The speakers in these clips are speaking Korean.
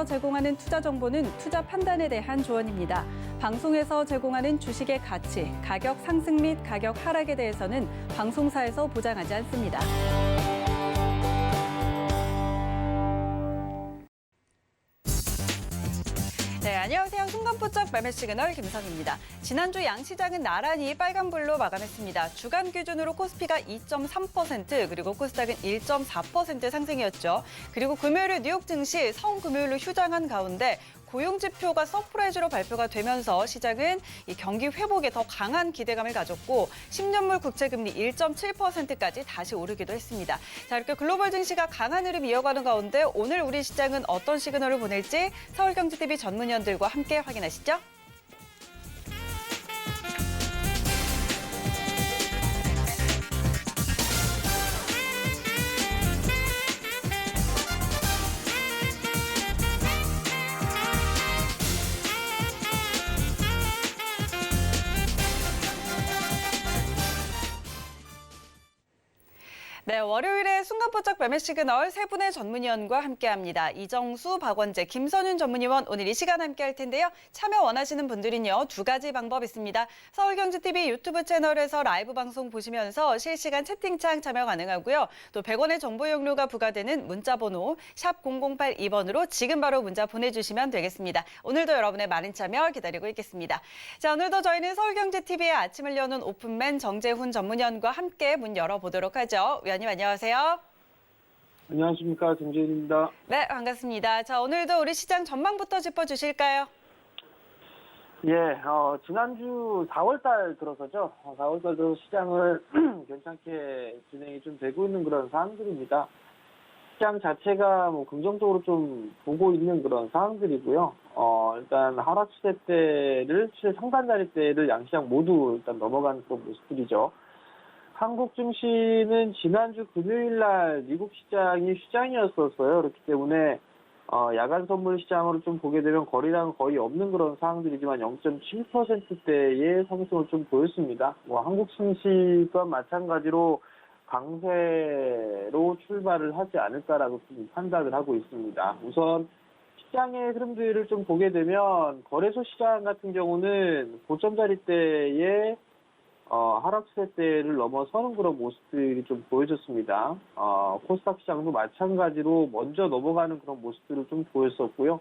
방송에서 제공하는 투자 정보는 투자 판단에 대한 조언입니다. 방송에서 제공하는 주식의 가치, 가격 상승 및 가격 하락에 대해서는 방송사에서 보장하지 않습니다. 네, 안녕하세요. 순간포착 매매 시그널 김선입니다. 지난주 양시장은 나란히 빨간불로 마감했습니다. 주간 기준으로 코스피가 2.3%, 그리고 코스닥은 1.4% 상승이었죠. 그리고 금요일 뉴욕 증시 성금요일로 휴장한 가운데 고용지표가 서프라이즈로 발표가 되면서 시장은 이 경기 회복에 더 강한 기대감을 가졌고 10년물 국채금리 1.7%까지 다시 오르기도 했습니다. 자, 이렇게 글로벌 증시가 강한 흐름 이어가는 가운데 오늘 우리 시장은 어떤 시그널을 보낼지 서울경제TV 전문위원들과 함께 확인하시죠. 네, 월요일에 순간포착 매매 시그널 세 분의 전문위원과 함께합니다. 이정수, 박원재, 김선윤 전문위원 오늘 이 시간 함께할 텐데요. 참여 원하시는 분들은요, 두 가지 방법 있습니다. 서울경제TV 유튜브 채널에서 라이브 방송 보시면서 실시간 채팅창 참여 가능하고요. 또 100원의 정보 이용료가 부과되는 문자번호 샵 0082번으로 지금 바로 문자 보내주시면 되겠습니다. 오늘도 여러분의 많은 참여 기다리고 있겠습니다. 자, 오늘도 저희는 서울경제TV의 아침을 여는 오픈맨 정재훈 전문위원과 함께 문 열어보도록 하죠. 위원님 안녕하세요. 안녕하십니까, 정재훈입니다. 네, 반갑습니다. 자, 오늘도 우리 시장 전망부터 짚어주실까요? 예, 지난주 4월달 들어서죠. 4월달 들어서 시장을 괜찮게 진행이 좀 되고 있는 그런 상황들입니다. 시장 자체가 뭐 긍정적으로 좀 보고 있는 그런 상황들이고요. 일단 하락 시세대를, 시세 상단 자리대를 양시장 모두 일단 넘어간 그런 모습들이죠. 한국 증시는 지난주 금요일 날 미국 시장이 휴장이었었어요. 그렇기 때문에 야간 선물 시장으로 좀 보게 되면 거래량은 거의 없는 그런 상황들이지만 0.7%대의 상승을 좀 보였습니다. 뭐 한국 증시 또한 마찬가지로 강세로 출발을 하지 않을까라고 좀 판단을 하고 있습니다. 우선 시장의 흐름들을 좀 보게 되면 거래소 시장 같은 경우는 고점 자리대에 하락 시세대를 넘어서는 그런 모습들이 좀 보여졌습니다. 코스닥 시장도 마찬가지로 먼저 넘어가는 그런 모습들을 좀 보였었고요.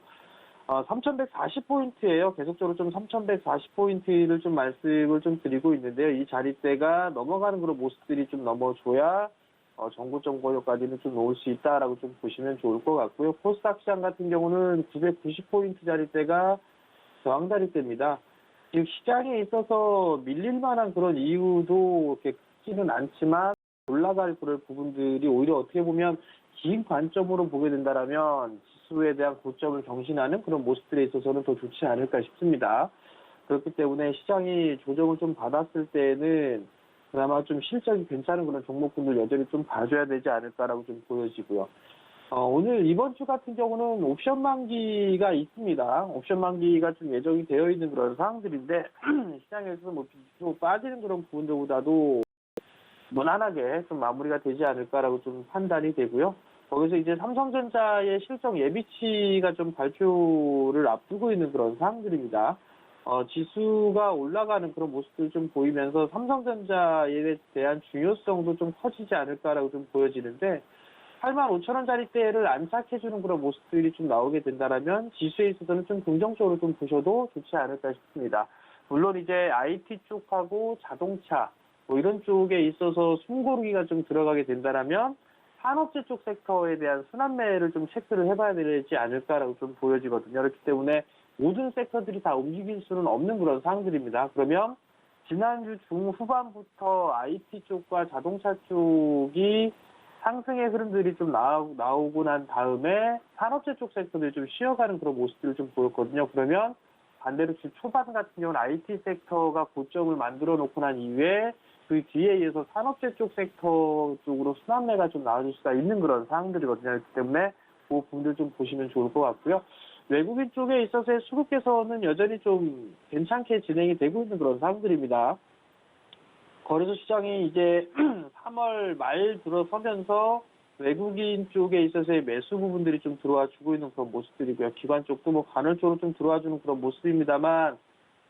3,140포인트예요. 계속적으로 좀 3,140포인트를 좀 말씀을 좀 드리고 있는데요. 이 자리대가 넘어가는 그런 모습들이 좀 넘어줘야 정고점 고려까지는 좀 놓을 수 있다라고 좀 보시면 좋을 것 같고요. 코스닥 시장 같은 경우는 990포인트 자리대가 저항 자리대입니다. 즉 시장에 있어서 밀릴 만한 그런 이유도 이렇게 크지는 않지만 올라갈 그럴 부분들이 오히려 어떻게 보면 긴 관점으로 보게 된다라면 지수에 대한 고점을 경신하는 그런 모습들에 있어서는 더 좋지 않을까 싶습니다. 그렇기 때문에 시장이 조정을 좀 받았을 때는 그나마 좀 실적이 괜찮은 그런 종목군들 여전히 좀 봐줘야 되지 않을까라고 좀 보여지고요. 오늘 이번 주 같은 경우는 옵션 만기가 있습니다. 옵션 만기가 좀 예정이 되어 있는 그런 상황들인데 시장에서 뭐 빗고 빠지는 그런 부분들보다도 무난하게 좀 마무리가 되지 않을까라고 좀 판단이 되고요. 거기서 이제 삼성전자의 실적 예비치가 좀 발표를 앞두고 있는 그런 상황들입니다. 지수가 올라가는 그런 모습들 좀 보이면서 삼성전자에 대한 중요성도 좀 커지지 않을까라고 좀 보여지는데 85,000원짜리대를 안착해주는 그런 모습들이 좀 나오게 된다면 지수에 있어서는 좀 긍정적으로 좀 보셔도 좋지 않을까 싶습니다. 물론 이제 IT 쪽하고 자동차 뭐 이런 쪽에 있어서 숨고르기가 좀 들어가게 된다면 산업재 쪽 섹터에 대한 순환매를 좀 체크를 해봐야 되지 않을까라고 좀 보여지거든요. 그렇기 때문에 모든 섹터들이 다 움직일 수는 없는 그런 상황들입니다. 그러면 지난주 중후반부터 IT 쪽과 자동차 쪽이 상승의 흐름들이 좀 나오고 난 다음에 산업재 쪽 섹터들이 좀 쉬어가는 그런 모습들을 좀 보였거든요. 그러면 반대로 주 초반 같은 경우는 IT 섹터가 고점을 만들어 놓고 난 이후에 그 뒤에 이어서 산업재 쪽 섹터 쪽으로 순환매가 좀 나와줄 수가 있는 그런 상황들이거든요. 그렇기 때문에 그 부분들 좀 보시면 좋을 것 같고요. 외국인 쪽에 있어서의 수급 개선은 여전히 좀 괜찮게 진행이 되고 있는 그런 상황들입니다. 거래소 시장이 이제 3월 말 들어서면서 외국인 쪽에 있어서의 매수 부분들이 좀 들어와 주고 있는 그런 모습들이고요. 기관 쪽도 뭐 간헐적으로 좀 들어와 주는 그런 모습입니다만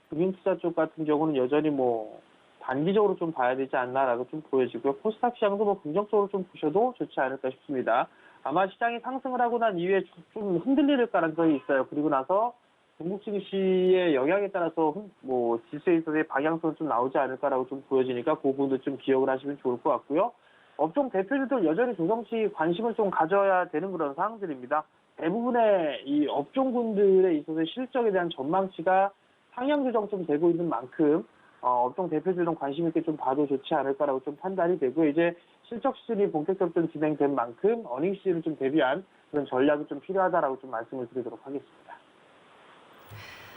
금융투자 쪽 같은 경우는 여전히 뭐 단기적으로 좀 봐야 되지 않나라고 좀 보여지고요. 코스닥 시장도 뭐 긍정적으로 좀 보셔도 좋지 않을까 싶습니다. 아마 시장이 상승을 하고 난 이후에 좀 흔들릴 가능성이 있어요. 그리고 나서 중국 증시의 영향에 따라서 뭐 지수에 있어서의 방향성은 좀 나오지 않을까라고 좀 보여지니까 그 부분도 좀 기억을 하시면 좋을 것 같고요. 업종 대표주들 여전히 조정치 관심을 좀 가져야 되는 그런 상황들입니다. 대부분의 이 업종군들에 있어서 실적에 대한 전망치가 상향 조정 좀 되고 있는 만큼 업종 대표주들 좀 관심 있게 좀 봐도 좋지 않을까라고 좀 판단이 되고 이제 실적 시즌이 본격적으로 좀 진행된 만큼 어닝 시즌을 좀 대비한 그런 전략이 좀 필요하다라고 좀 말씀을 드리도록 하겠습니다.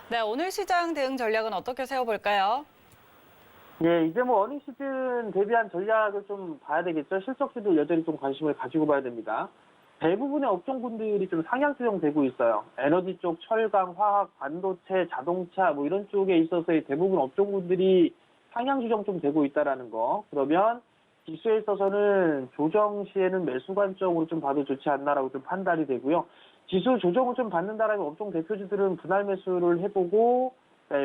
네, 오늘 시장 대응 전략은 어떻게 세워볼까요? 예, 이제 뭐 어닝 시즌 대비한 전략을 좀 봐야 되겠죠. 실적주도 여전히 좀 관심을 가지고 봐야 됩니다. 대부분의 업종군들이 좀 상향 조정되고 있어요. 에너지 쪽, 철강, 화학, 반도체, 자동차 뭐 이런 쪽에 있어서의 대부분 업종군들이 상향 조정 좀 되고 있다라는 거. 그러면 지수에 있어서는 조정 시에는 매수 관점으로 좀 봐도 좋지 않나라고 좀 판단이 되고요. 지수 조정을 좀 받는다라면 업종 대표주들은 분할 매수를 해보고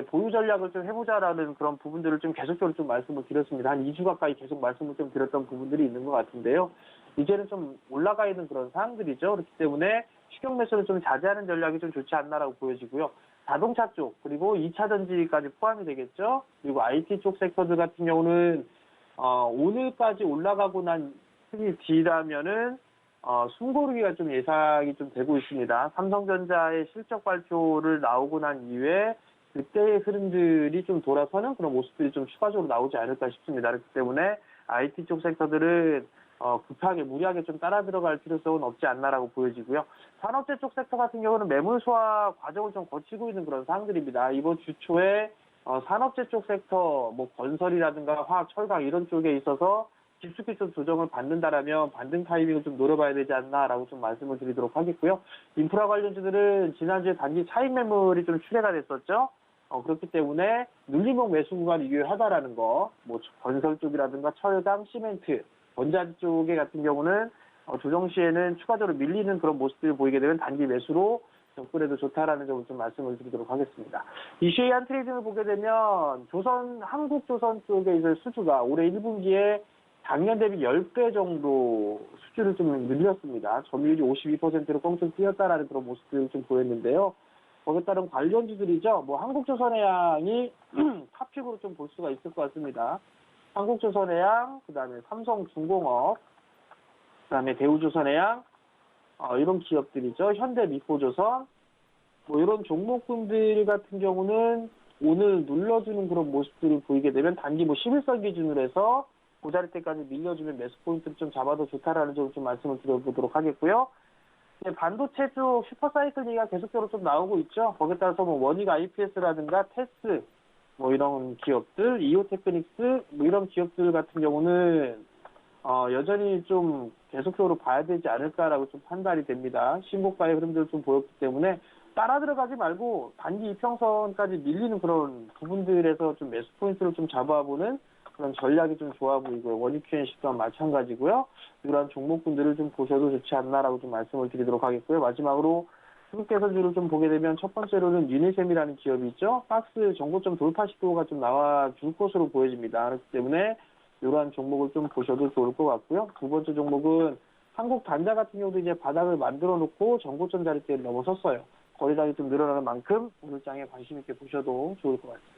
보유 전략을 좀 해보자라는 그런 부분들을 좀 계속적으로 좀 말씀을 드렸습니다. 한 2주 가까이 계속 말씀을 좀 드렸던 부분들이 있는 것 같은데요. 이제는 좀 올라가 있는 그런 상황들이죠. 그렇기 때문에 추격 매수를 좀 자제하는 전략이 좀 좋지 않나라고 보여지고요. 자동차 쪽 그리고 2차 전지까지 포함이 되겠죠. 그리고 IT 쪽 섹터들 같은 경우는 오늘까지 올라가고 난 뒤라면은 숨고르기가 좀 예상이 좀 되고 있습니다. 삼성전자의 실적 발표를 나오고 난 이후에 그때의 흐름들이 좀 돌아서는 그런 모습들이 좀 추가적으로 나오지 않을까 싶습니다. 그렇기 때문에 IT 쪽 섹터들은 급하게 무리하게 좀 따라 들어갈 필요성은 없지 않나라고 보여지고요. 산업재 쪽 섹터 같은 경우는 매물 소화 과정을 좀 거치고 있는 그런 상황들입니다. 이번 주 초에 산업재 쪽 섹터, 뭐 건설이라든가 화학, 철강 이런 쪽에 있어서 깊숙이 좀 조정을 받는다라면 반등 타이밍을 좀 노려봐야 되지 않나라고 좀 말씀을 드리도록 하겠고요. 인프라 관련주들은 지난주에 단기 차익 매물이 좀 출회가 됐었죠. 그렇기 때문에 눌림목 매수 구간이 유효하다라는 거, 뭐 건설 쪽이라든가 철강, 시멘트, 원자재 쪽에 같은 경우는 조정 시에는 추가적으로 밀리는 그런 모습들을 보이게 되면 단기 매수로 접근해도 좋다라는 점을 좀 말씀을 드리도록 하겠습니다. 이슈의 한 트레이딩을 보게 되면 한국조선 쪽에 이제 수주가 올해 1분기에 작년 대비 10배 정도 수주를 좀 늘렸습니다. 점유율이 52%로 껑충 뛰었다라는 그런 모습들을 좀 보였는데요. 거기에 따른 관련주들이죠. 뭐 한국조선해양이 탑픽으로 좀 볼 수가 있을 것 같습니다. 한국조선해양, 그다음에 삼성중공업, 그다음에 대우조선해양 이런 기업들이죠. 현대미포조선 뭐 이런 종목군들 같은 경우는 오늘 눌러주는 그런 모습들을 보이게 되면 단기 뭐 11선 기준으로 해서 그 자리 때까지 밀려주면 매수 포인트를 좀 잡아도 좋다라는 점을 좀 말씀을 드려보도록 하겠고요. 반도체 쪽 슈퍼사이클 얘기가 계속적으로 좀 나오고 있죠. 거기에 따라서 뭐 원익 IPS라든가 테스 뭐 이런 기업들, 이오테크닉스 뭐 이런 기업들 같은 경우는 여전히 좀 계속적으로 봐야 되지 않을까라고 좀 판단이 됩니다. 신고가의 흐름들을 좀 보였기 때문에 따라 들어가지 말고 단기 이평선까지 밀리는 그런 부분들에서 좀 매수 포인트를 좀 잡아보는 그런 전략이 좀 좋아 보이고요. 원익 Q&C 또한 마찬가지고요. 이러한 종목군들을 좀 보셔도 좋지 않나라고 좀 말씀을 드리도록 하겠고요. 마지막으로 수급 개선주를 좀 보게 되면 첫 번째로는 유니셈이라는 기업이 있죠. 박스 정고점 돌파 시도가 좀 나와 줄 것으로 보여집니다. 그렇기 때문에 이러한 종목을 좀 보셔도 좋을 것 같고요. 두 번째 종목은 한국 단자 같은 경우도 이제 바닥을 만들어 놓고 정고점 자리대를 넘어섰어요. 거래량이 좀 늘어나는 만큼 오늘 장에 관심 있게 보셔도 좋을 것 같습니다.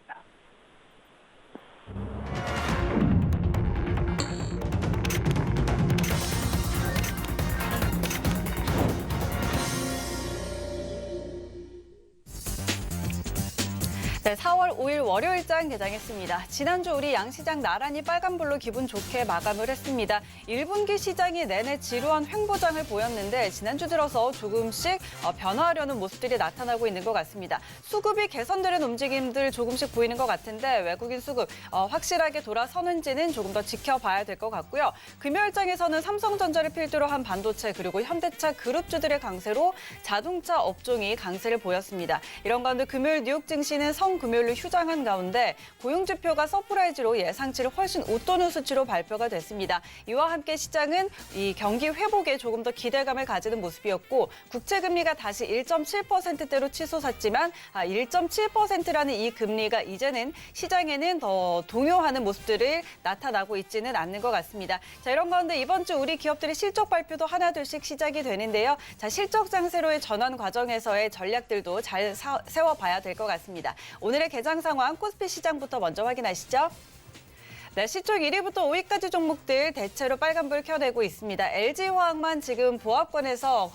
네, 4월 5일 월요일장 개장했습니다. 지난주 우리 양시장 나란히 빨간불로 기분 좋게 마감을 했습니다. 1분기 시장이 내내 지루한 횡보장을 보였는데 지난주 들어서 조금씩 변화하려는 모습들이 나타나고 있는 것 같습니다. 수급이 개선되는 움직임들 조금씩 보이는 것 같은데 외국인 수급 확실하게 돌아서는지는 조금 더 지켜봐야 될 것 같고요. 금요일장에서는 삼성전자를 필두로 한 반도체 그리고 현대차 그룹주들의 강세로 자동차 업종이 강세를 보였습니다. 이런 가운데 금요일 뉴욕 증시는 성 금요일로 휴장한 가운데 고용지표가 서프라이즈로 예상치를 훨씬 웃도는 수치로 발표가 됐습니다. 이와 함께 시장은 이 경기 회복에 조금 더 기대감을 가지는 모습이었고 국채금리가 다시 1.7%대로 치솟았지만 1.7%라는 이 금리가 이제는 시장에는 더 동요하는 모습들을 나타나고 있지는 않는 것 같습니다. 자, 이런 가운데 이번 주 우리 기업들의 실적 발표도 하나둘씩 시작이 되는데요. 자, 실적 장세로의 전환 과정에서의 전략들도 잘 세워봐야 될 것 같습니다. 오늘의 개장 상황 코스피 시장부터 먼저 확인하시죠. 네, 시총 1위부터 5위까지 종목들 대체로 빨간불 켜내고 있습니다. LG화학만 지금 보합권에서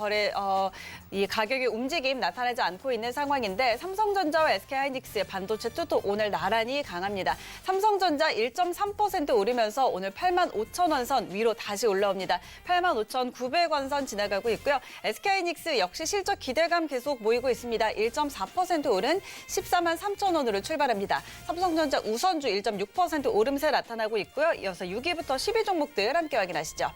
이 가격의 움직임 나타나지 않고 있는 상황인데 삼성전자와 SK하이닉스의 반도체 투톱 오늘 나란히 강합니다. 삼성전자 1.3% 오르면서 오늘 85,000원 선 위로 다시 올라옵니다. 85,900원 선 지나가고 있고요. SK하이닉스 역시 실적 기대감 계속 모이고 있습니다. 1.4% 오른 143,000원으로 출발합니다. 삼성전자 우선주 1.6% 오름세 나타나고 있고요. 이어서 6위부터 10위 종목들 함께 확인하시죠.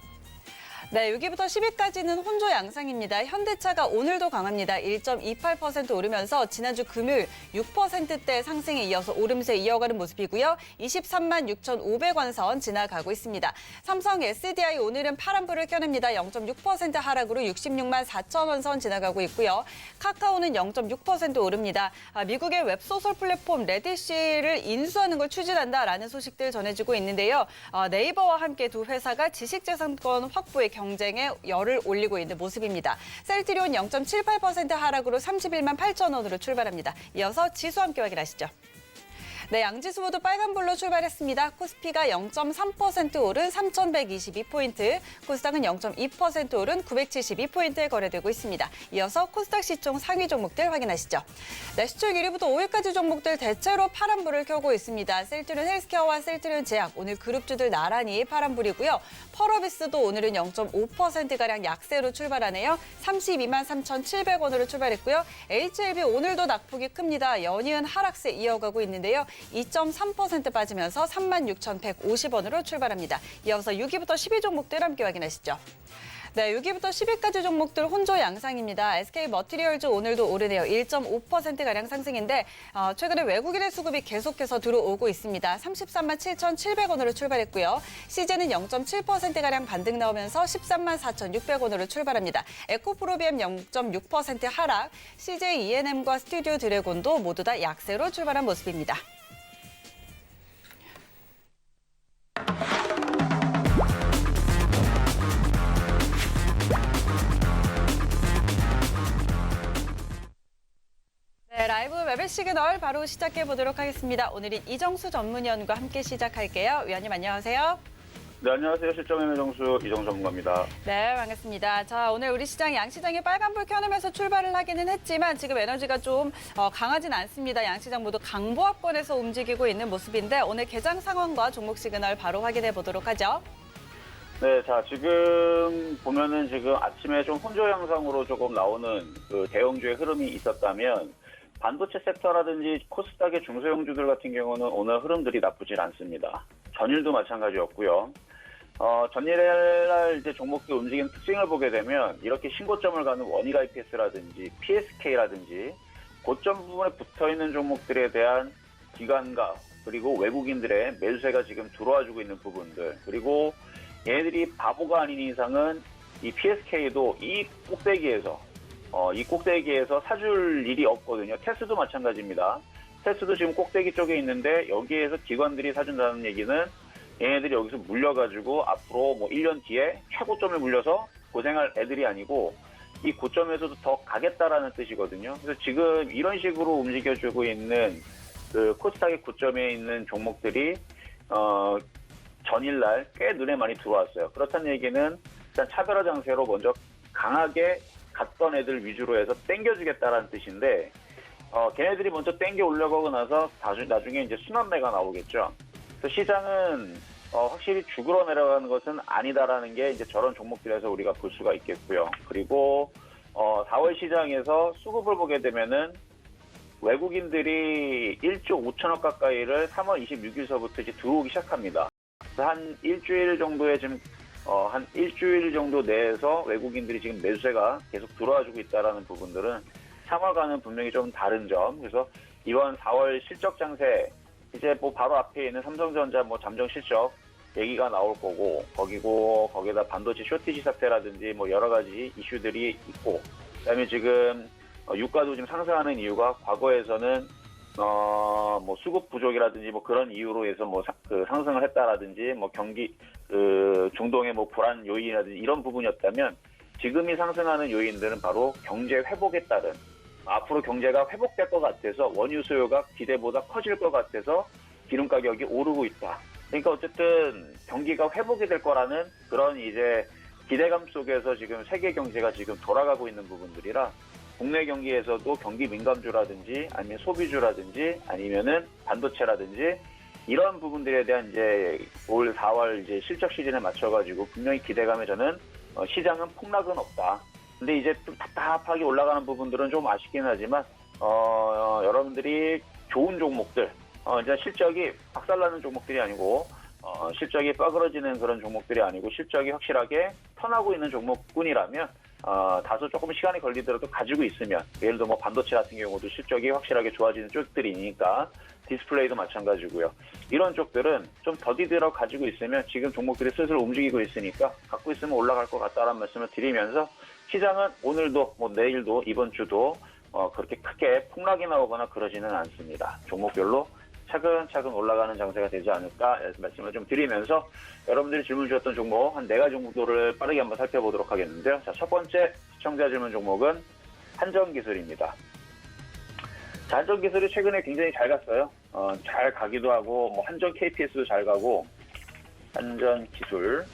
네, 6위부터 10위까지는 혼조 양상입니다. 현대차가 오늘도 강합니다. 1.28% 오르면서 지난주 금요일 6%대 상승에 이어서 오름세 이어가는 모습이고요. 23만 6,500원 선 지나가고 있습니다. 삼성 SDI 오늘은 파란불을 켜냅니다. 0.6% 하락으로 66만 4천원 선 지나가고 있고요. 카카오는 0.6% 오릅니다. 미국의 웹소설 플랫폼 레디시를 인수하는 걸 추진한다라는 소식들 전해지고 있는데요. 네이버와 함께 두 회사가 지식재산권 확보에 경쟁에 열을 올리고 있는 모습입니다. 셀트리온 0.78% 하락으로 31만 8천원으로 출발합니다. 이어서 지수 함께 확인하시죠. 네, 양지수 모두 빨간불로 출발했습니다. 코스피가 0.3% 오른 3,122포인트, 코스닥은 0.2% 오른 972포인트에 거래되고 있습니다. 이어서 코스닥 시총 상위 종목들 확인하시죠. 네, 시총 1위부터 5위까지 종목들 대체로 파란불을 켜고 있습니다. 셀트리온 헬스케어와 셀트리온 제약, 오늘 그룹주들 나란히 파란불이고요. 펄어비스도 오늘은 0.5%가량 약세로 출발하네요. 32만 3,700원으로 출발했고요. HLB 오늘도 낙폭이 큽니다. 연이은 하락세 이어가고 있는데요. 2.3% 빠지면서 36,150원으로 출발합니다. 이어서 6위부터 10위 종목들 함께 확인하시죠. 네, 6위부터 10위까지 종목들 혼조 양상입니다. SK머티리얼즈 오늘도 오르네요. 1.5%가량 상승인데 최근에 외국인의 수급이 계속해서 들어오고 있습니다. 33만 7,700원으로 출발했고요. CJ는 0.7%가량 반등 나오면서 13만 4,600원으로 출발합니다. 에코프로비엠 0.6% 하락, CJ E&M과 스튜디오 드래곤도 모두 다 약세로 출발한 모습입니다. 네, 라이브 매매 시그널 바로 시작해 보도록 하겠습니다. 오늘은 이정수 전문위원과 함께 시작할게요. 위원님 안녕하세요. 네, 안녕하세요. 실전매매 정수 이정수 전문가입니다. 네, 반갑습니다. 자, 오늘 우리 시장 양시장이 빨간불 켜놓으면서 출발을 하기는 했지만 지금 에너지가 좀 강하진 않습니다. 양시장 모두 강보합권에서 움직이고 있는 모습인데 오늘 개장 상황과 종목 시그널 바로 확인해 보도록 하죠. 네, 자, 지금 보면은 지금 아침에 좀 혼조 양상으로 조금 나오는 그 대형주의 흐름이 있었다면 반도체 섹터라든지 코스닥의 중소형주들 같은 경우는 오늘 흐름들이 나쁘질 않습니다. 전일도 마찬가지였고요. 전일날 이제 종목들 움직이는 특징을 보게 되면 이렇게 신고점을 가는 원익 IPS라든지 PSK라든지 고점 부분에 붙어 있는 종목들에 대한 기관과 그리고 외국인들의 매수세가 지금 들어와주고 있는 부분들, 그리고 얘네들이 바보가 아닌 이상은 이 PSK도 이 꼭대기에서 사줄 일이 없거든요. 테스도 마찬가지입니다. 테스도 지금 꼭대기 쪽에 있는데 여기에서 기관들이 사준다는 얘기는 얘네들이 여기서 물려가지고 앞으로 뭐 1년 뒤에 최고점을 물려서 고생할 애들이 아니고 이 고점에서도 더 가겠다라는 뜻이거든요. 그래서 지금 이런 식으로 움직여주고 있는 그 코스닥의 고점에 있는 종목들이 전일날 꽤 눈에 많이 들어왔어요. 그렇다는 얘기는 일단 차별화 장세로 먼저 강하게 갔던 애들 위주로 해서 땡겨주겠다라는 뜻인데 걔네들이 먼저 땡겨 올려가고 나서 나중에 이제 순환매가 나오겠죠. 그래서 시장은 확실히 죽으러 내려가는 것은 아니다라는 게 이제 저런 종목들에서 우리가 볼 수가 있겠고요. 그리고 4월 시장에서 수급을 보게 되면은 외국인들이 1조 5천억 가까이를 3월 26일서부터 이제 들어오기 시작합니다. 그래서 한 일주일 정도에 지금 한 일주일 정도 내에서 외국인들이 지금 매수세가 계속 들어와주고 있다라는 부분들은 3월과는 분명히 좀 다른 점. 그래서 이번 4월 실적 장세 이제 뭐 바로 앞에 있는 삼성전자 뭐 잠정 실적 얘기가 나올 거고 거기다 반도체 쇼티지 사태라든지 뭐 여러 가지 이슈들이 있고 그다음에 지금 유가도 지금 상승하는 이유가 과거에서는 뭐 수급 부족이라든지 뭐 그런 이유로 해서 뭐 상승을 했다라든지 뭐 경기 중동의 뭐 불안 요인이라든지 이런 부분이었다면 지금이 상승하는 요인들은 바로 경제 회복에 따른 앞으로 경제가 회복될 것 같아서 원유 수요가 기대보다 커질 것 같아서 기름 가격이 오르고 있다. 그러니까 어쨌든 경기가 회복이 될 거라는 그런 이제 기대감 속에서 지금 세계 경제가 지금 돌아가고 있는 부분들이라 국내 경기에서도 경기 민감주라든지 아니면 소비주라든지 아니면은 반도체라든지 이런 부분들에 대한 이제 올 4월 이제 실적 시즌에 맞춰가지고 분명히 기대감에 저는 시장은 폭락은 없다. 근데 이제 좀 답답하게 올라가는 부분들은 좀 아쉽긴 하지만 여러분들이 좋은 종목들 이제 실적이 박살나는 종목들이 아니고 실적이 빠그러지는 그런 종목들이 아니고 실적이 확실하게 턴하고 있는 종목군이라면 다소 조금 시간이 걸리더라도 가지고 있으면 예를 들어 뭐 반도체 같은 경우도 실적이 확실하게 좋아지는 쪽들이니까 디스플레이도 마찬가지고요. 이런 쪽들은 좀 더디더라도 가지고 있으면 지금 종목들이 슬슬 움직이고 있으니까 갖고 있으면 올라갈 것 같다라는 말씀을 드리면서 시장은 오늘도 뭐 내일도 이번 주도 그렇게 크게 폭락이 나오거나 그러지는 않습니다. 종목별로 차근차근 올라가는 장세가 되지 않을까 말씀을 좀 드리면서 여러분들이 질문 주셨던 종목 한 4가지 정도를 빠르게 한번 살펴보도록 하겠는데요. 자, 첫 번째 시청자 질문 종목은 한전기술입니다. 자, 한전기술이 최근에 굉장히 잘 갔어요. 잘 가기도 하고 뭐 한전 KPS도 잘 가고 한전기술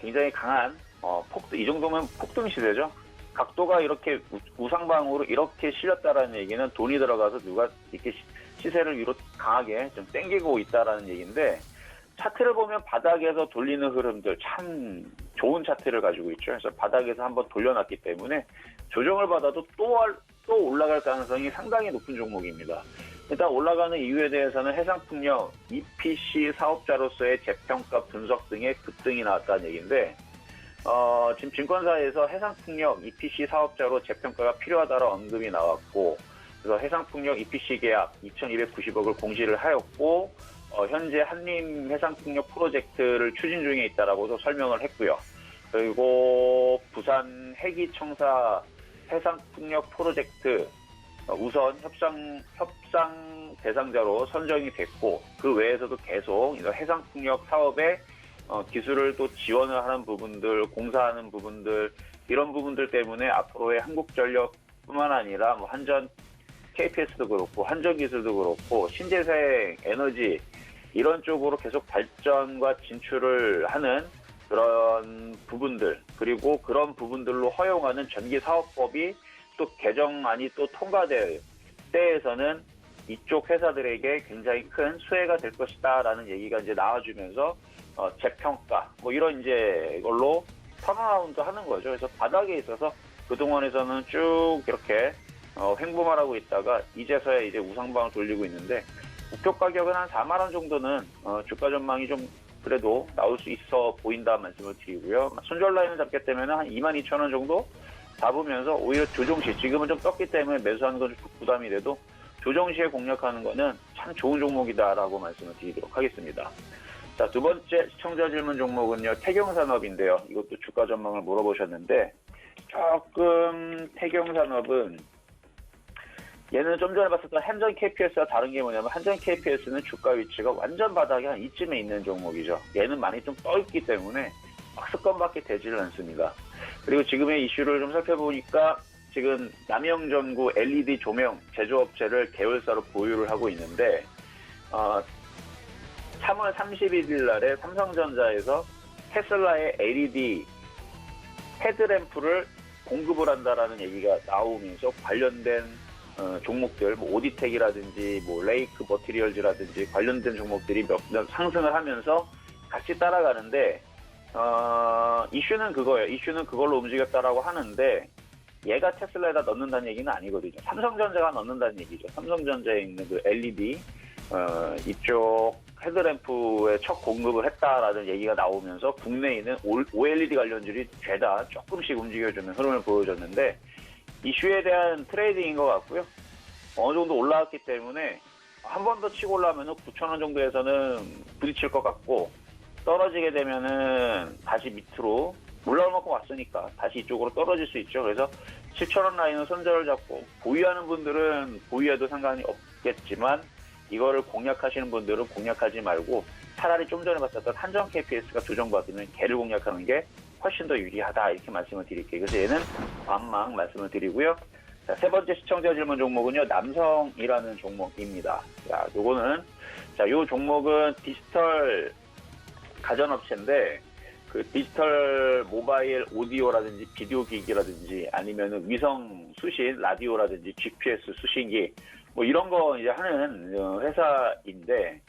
굉장히 강한 이 정도면 폭등 시대죠. 각도가 이렇게 우상방으로 이렇게 실렸다라는 얘기는 돈이 들어가서 누가 이렇게 시세를 위로 강하게 좀 땡기고 있다라는 얘기인데 차트를 보면 바닥에서 돌리는 흐름들 참 좋은 차트를 가지고 있죠. 그래서 바닥에서 한번 돌려놨기 때문에 조정을 받아도 또 올라갈 가능성이 상당히 높은 종목입니다. 일단 올라가는 이유에 대해서는 해상풍력, EPC 사업자로서의 재평가 분석 등의 급등이 나왔다는 얘기인데 지금 증권사에서 해상풍력 EPC 사업자로 재평가가 필요하다는 언급이 나왔고 그래서 해상풍력 EPC 계약 2,290억을 공시를 하였고 현재 한림 해상풍력 프로젝트를 추진 중에 있다라고도 설명을 했고요. 그리고 부산 해기청사 해상풍력 프로젝트 우선 협상 대상자로 선정이 됐고 그 외에서도 계속 해상풍력 사업에 기술을 또 지원을 하는 부분들, 공사하는 부분들 이런 부분들 때문에 앞으로의 한국전력뿐만 아니라 뭐 한전 KPS도 그렇고 한전기술도 그렇고 신재생 에너지 이런 쪽으로 계속 발전과 진출을 하는 그런 부분들 그리고 그런 부분들로 허용하는 전기사업법이 또 개정안이 또 통과될 때에서는 이쪽 회사들에게 굉장히 큰 수혜가 될 것이다라는 얘기가 이제 나와주면서 재평가 뭐 이런 이제 이걸로 턴어라운드 하는 거죠. 그래서 바닥에 있어서 그동안에서는 쭉 이렇게 횡보만 하고 있다가 이제서야 이제 우상방을 돌리고 있는데 목표 가격은 한 4만 원 정도는 주가 전망이 좀 그래도 나올 수 있어 보인다 말씀을 드리고요. 손절 라인을 잡게 되면 한 22,000원 정도 잡으면서 오히려 조정 시 지금은 좀 떴기 때문에 매수하는 건 좀 부담이 돼도 조정 시에 공략하는 거는 참 좋은 종목이다라고 말씀을 드리도록 하겠습니다. 자, 두 번째 시청자 질문 종목은요. 태경산업인데요. 이것도 주가 전망을 물어보셨는데 조금 태경산업은 얘는 좀 전에 봤었던 한전 KPS와 다른 게 뭐냐면 한전 KPS는 주가 위치가 완전 바닥에 한 이쯤에 있는 종목이죠. 얘는 많이 좀 떠있기 때문에 박스권밖에 되지를 않습니다. 그리고 지금의 이슈를 좀 살펴보니까 지금 남영전구 LED 조명 제조업체를 계열사로 보유를 하고 있는데 3월 31일 날에 삼성전자에서 테슬라의 LED 헤드램프를 공급을 한다라는 얘기가 나오면서 관련된 종목들, 뭐 오디텍이라든지 뭐 레이크 머티리얼즈라든지 관련된 종목들이 몇 상승을 하면서 같이 따라가는데 이슈는 그거예요. 이슈는 그걸로 움직였다라고 하는데 얘가 테슬라에다 넣는다는 얘기는 아니거든요. 삼성전자가 넣는다는 얘기죠. 삼성전자에 있는 그 LED 이쪽 헤드램프에 첫 공급을 했다라는 얘기가 나오면서 국내에 있는 OLED 관련주들이 죄다 조금씩 움직여주는 흐름을 보여줬는데 이슈에 대한 트레이딩인 것 같고요. 어느 정도 올라왔기 때문에 한 번 더 치고 올라오면 9,000원 정도에서는 부딪힐 것 같고, 떨어지게 되면은 다시 밑으로 올라올 만큼 왔으니까 다시 이쪽으로 떨어질 수 있죠. 그래서 7,000원 라인은 손절을 잡고, 보유하는 분들은 보유해도 상관이 없겠지만 이거를 공략하시는 분들은 공략하지 말고 차라리 좀 전에 봤었던 한정 KPS가 조정받으면 걔를 공략하는 게 훨씬 더 유리하다, 이렇게 말씀을 드릴게요. 그래서 얘는 완망 말씀을 드리고요. 자, 세 번째 시청자 질문 종목은요, 남성이라는 종목입니다. 자, 요거는, 자, 요 종목은 디지털 가전업체인데, 그 디지털 모바일 오디오라든지 비디오 기기라든지 아니면은 위성 수신, 라디오라든지 GPS 수신기, 뭐 이런 거 이제 하는 회사인데,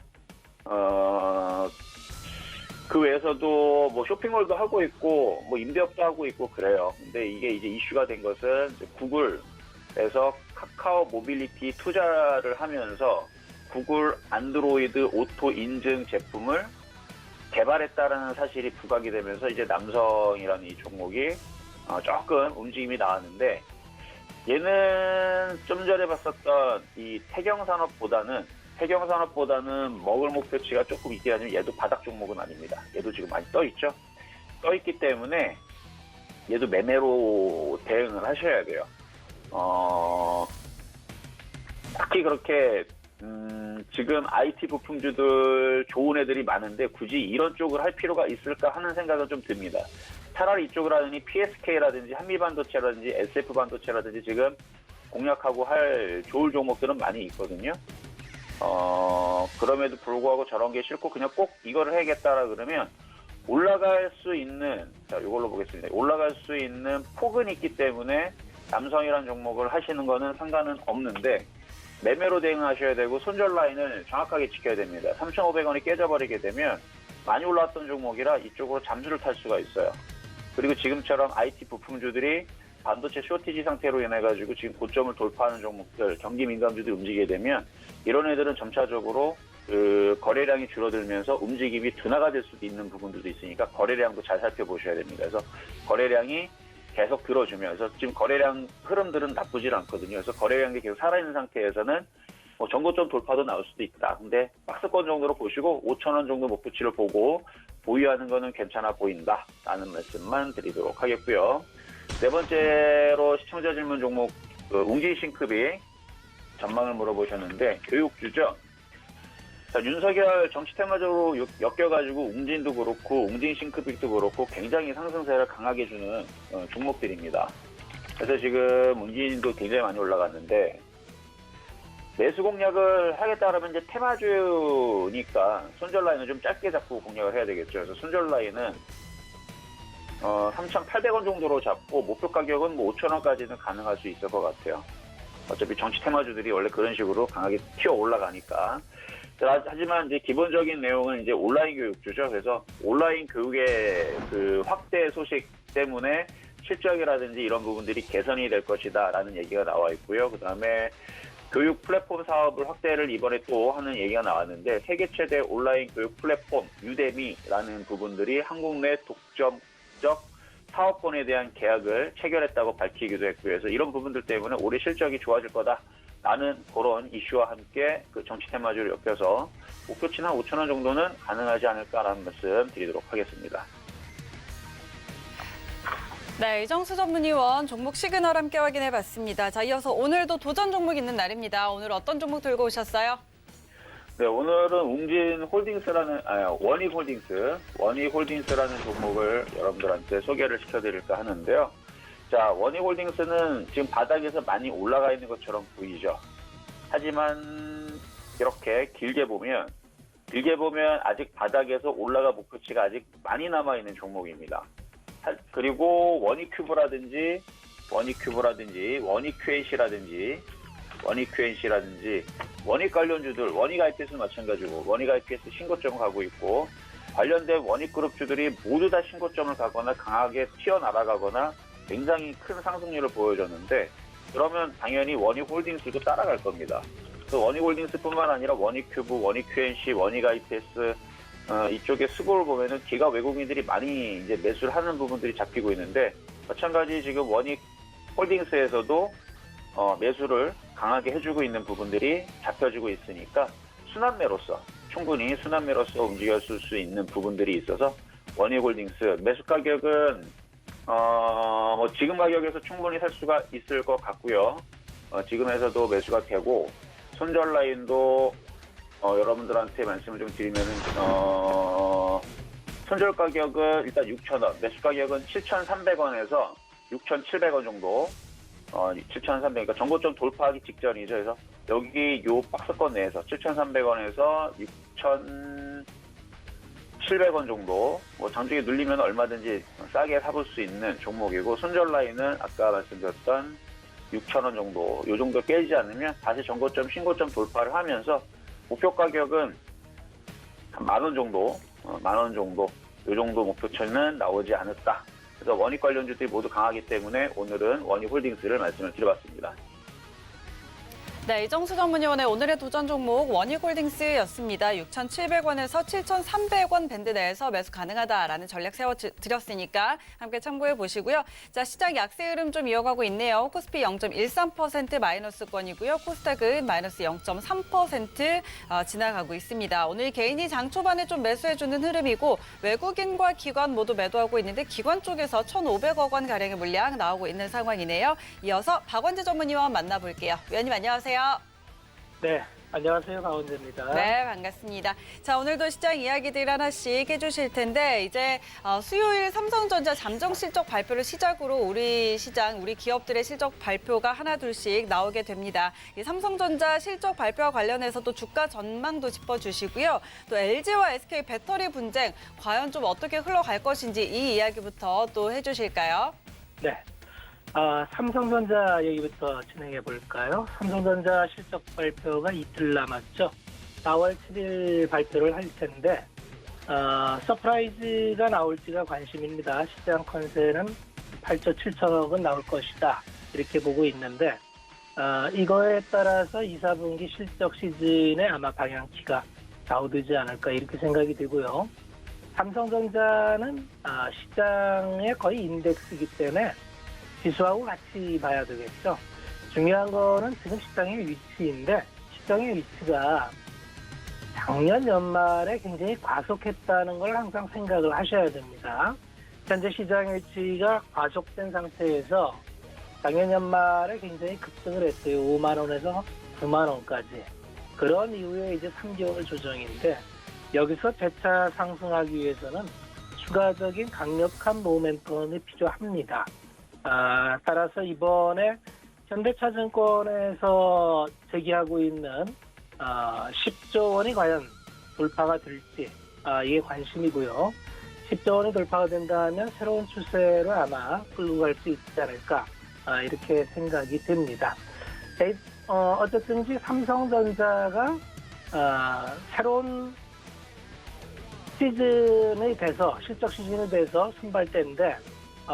그 외에서도 뭐 쇼핑몰도 하고 있고, 뭐 임대업도 하고 있고 그래요. 근데 이게 이제 이슈가 된 것은 구글에서 카카오 모빌리티 투자를 하면서 구글 안드로이드 오토 인증 제품을 개발했다라는 사실이 부각이 되면서 이제 남성이라는 이 종목이 조금 움직임이 나왔는데, 얘는 좀 전에 봤었던 이 태경산업보다는 먹을 목표치가 조금 있긴 하지만 얘도 바닥 종목은 아닙니다. 얘도 지금 많이 떠있죠. 떠있기 때문에 얘도 매매로 대응을 하셔야 돼요. 딱히 그렇게 지금 IT 부품주들 좋은 애들이 많은데 굳이 이런 쪽을 할 필요가 있을까 하는 생각은 좀 듭니다. 차라리 이쪽을 하느니 PSK라든지 한미반도체라든지 SF반도체라든지 지금 공략하고 할 좋을 종목들은 많이 있거든요. 그럼에도 불구하고 저런 게 싫고 그냥 꼭 이거를 해야겠다라 그러면 올라갈 수 있는, 자, 이걸로 보겠습니다. 올라갈 수 있는 폭은 있기 때문에 남성이라는 종목을 하시는 거는 상관은 없는데, 매매로 대응하셔야 되고 손절 라인을 정확하게 지켜야 됩니다. 3,500원이 깨져버리게 되면 많이 올라왔던 종목이라 이쪽으로 잠수를 탈 수가 있어요. 그리고 지금처럼 IT 부품주들이 반도체 쇼티지 상태로 인해가지고 지금 고점을 돌파하는 종목들, 경기 민감주들이 움직이게 되면 이런 애들은 점차적으로 그 거래량이 줄어들면서 움직임이 둔화가 될 수도 있는 부분들도 있으니까 거래량도 잘 살펴보셔야 됩니다. 그래서 거래량이 계속 들어주면서 지금 거래량 흐름들은 나쁘질 않거든요. 그래서 거래량이 계속 살아있는 상태에서는 뭐 전고점 돌파도 나올 수도 있다. 근데 박스권 정도로 보시고 5,000원 정도 목표치를 보고 보유하는 거는 괜찮아 보인다 라는 말씀만 드리도록 하겠고요. 네 번째로 시청자 질문 종목 웅진 싱크비 전망을 물어보셨는데, 교육주죠. 자, 윤석열 정치 테마적으로 엮여가지고 웅진도 그렇고 웅진 싱크빅도 그렇고 굉장히 상승세를 강하게 주는 종목들입니다. 그래서 지금 웅진도 굉장히 많이 올라갔는데, 매수 공략을 하겠다라면 이제 테마주니까 손절 라인을 좀 짧게 잡고 공략을 해야 되겠죠. 그래서 손절 라인은 3,800원 정도로 잡고 목표 가격은 뭐 5,000원까지는 가능할 수 있을 것 같아요. 어차피 정치 테마주들이 원래 그런 식으로 강하게 튀어 올라가니까. 하지만 이제 기본적인 내용은 이제 온라인 교육주죠. 그래서 온라인 교육의 그 확대 소식 때문에 실적이라든지 이런 부분들이 개선이 될 것이다라는 얘기가 나와 있고요. 그다음에 교육 플랫폼 사업을 확대를 이번에 또 하는 얘기가 나왔는데, 세계 최대 온라인 교육 플랫폼 유데미라는 부분들이 한국 내 독점적 사업권에 대한 계약을 체결했다고 밝히기도 했고요. 그래서 이런 부분들 때문에 올해 실적이 좋아질 거다라는 그런 이슈와 함께 그 정치 테마주를 엮여서 목표치는 한 5,000원 정도는 가능하지 않을까라는 말씀 드리도록 하겠습니다. 네, 이정수 전문위원 종목 시그널 함께 확인해봤습니다. 자, 이어서 오늘도 도전 종목 있는 날입니다. 오늘 어떤 종목 들고 오셨어요? 네, 오늘은 웅진 홀딩스라는, 원익홀딩스라는 종목을 여러분들한테 소개를 시켜드릴까 하는데요. 자, 원익홀딩스는 지금 바닥에서 많이 올라가 있는 것처럼 보이죠. 하지만 이렇게 길게 보면 아직 바닥에서 올라가 목표치가 아직 많이 남아있는 종목입니다. 그리고 원익큐브라든지 원익QNC라든지 원익 관련주들, 원익 IPS는 마찬가지고 원익 IPS 신고점을 가고 있고, 관련된 원익그룹주들이 모두 다 신고점을 가거나 강하게 튀어나가거나 굉장히 큰 상승률을 보여줬는데, 그러면 당연히 원익홀딩스도 따라갈 겁니다. 원익홀딩스뿐만 아니라 원익큐브, 원익QNC, 원익 IPS 이쪽에 수급을 보면은 기가 외국인들이 많이 이제 매수를 하는 부분들이 잡히고 있는데, 마찬가지 지금 원익홀딩스에서도 매수를 강하게 해주고 있는 부분들이 잡혀지고 있으니까 순환매로서 충분히 순환매로서 움직였을 수 있는 부분들이 있어서 원익홀딩스 매수 가격은 지금 가격에서 충분히 살 수가 있을 것 같고요. 지금에서도 매수가 되고 손절 라인도 여러분들한테 말씀을 좀 드리면은 손절 가격은 일단 6,000원, 매수 가격은 7,300원에서 6,700원 정도. 7,300원, 그러니까 정고점 돌파하기 직전이죠. 그래서 여기 요 박스권 내에서 7,300원에서 6,700원 정도, 장중에 눌리면 얼마든지 싸게 사볼 수 있는 종목이고, 손절 라인은 아까 말씀드렸던 6,000원 정도, 요 정도 깨지지 않으면 다시 정고점, 신고점 돌파를 하면서 목표 가격은 한 10,000원 정도, 10,000원 정도, 요 정도 목표치는 나오지 않을까. 그래서 원익 관련주들이 모두 강하기 때문에 오늘은 원익홀딩스를 말씀을 드려봤습니다. 네, 이정수 전문위원의 오늘의 도전 종목 원익홀딩스였습니다. 6,700원에서 7,300원 밴드 내에서 매수 가능하다라는 전략 세워드렸으니까 함께 참고해 보시고요. 자, 시장 약세 흐름 좀 이어가고 있네요. 코스피 0.13% 마이너스권이고요. 코스닥은 마이너스 0.3% 지나가고 있습니다. 오늘 개인이 장 초반에 좀 매수해주는 흐름이고 외국인과 기관 모두 매도하고 있는데 기관 쪽에서 1,500억 원 가량의 물량 나오고 있는 상황이네요. 이어서 박원재 전문위원 만나볼게요. 위원님 안녕하세요. 네, 안녕하세요. 강원재입니다. 네, 반갑습니다. 자, 오늘도 시장 이야기들 하나씩 해주실 텐데 이제 수요일 삼성전자 잠정 실적 발표를 시작으로 우리 시장, 우리 기업들의 실적 발표가 하나 둘씩 나오게 됩니다. 이 삼성전자 실적 발표와 관련해서도 주가 전망도 짚어주시고요. 또 LG와 SK 배터리 분쟁 과연 좀 어떻게 흘러갈 것인지 이 이야기부터 또 해주실까요? 네. 삼성전자 얘기부터 진행해 볼까요? 삼성전자 실적 발표가 이틀 남았죠. 4월 7일 발표를 할 텐데 서프라이즈가 나올지가 관심입니다. 시장 컨센은 8조 7천억은 나올 것이다. 이렇게 보고 있는데 이거에 따라서 2, 4분기 실적 시즌에 아마 방향키가 좌우되지 않을까 이렇게 생각이 되고요. 삼성전자는 시장의 거의 인덱스이기 때문에 지수하고 같이 봐야 되겠죠. 중요한 거는 지금 시장의 위치인데 시장의 위치가 작년 연말에 굉장히 과속했다는 걸 항상 생각을 하셔야 됩니다. 현재 시장의 위치가 과속된 상태에서 작년 연말에 굉장히 급등을 했어요. 5만 원에서 9만 원까지. 그런 이후에 이제 3개월 조정인데 여기서 재차 상승하기 위해서는 추가적인 강력한 모멘텀이 필요합니다. 따라서 이번에 현대차증권에서 제기하고 있는 10조 원이 과연 돌파가 될지 이게 관심이고요. 10조 원이 돌파가 된다면 새로운 추세로 아마 끌고 갈 수 있지 않을까 이렇게 생각이 됩니다. 어쨌든지 삼성전자가 새로운 시즌이 돼서 실적 시즌이 돼서 선발대인데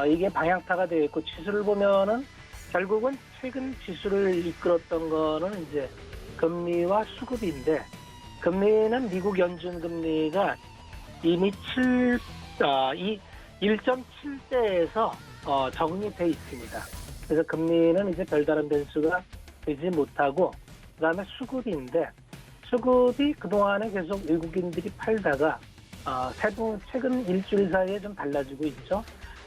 이게 방향타가 되어 있고 지수를 보면은 결국은 최근 지수를 이끌었던 거는 이제 금리와 수급인데 금리는 미국 연준 금리가 이미 1.7대에서 정리돼 있습니다. 그래서 금리는 이제 별다른 변수가 되지 못하고 그다음에 수급인데 수급이 그동안에 계속 외국인들이 팔다가 최근 일주일 사이에 좀 달라지고 있죠.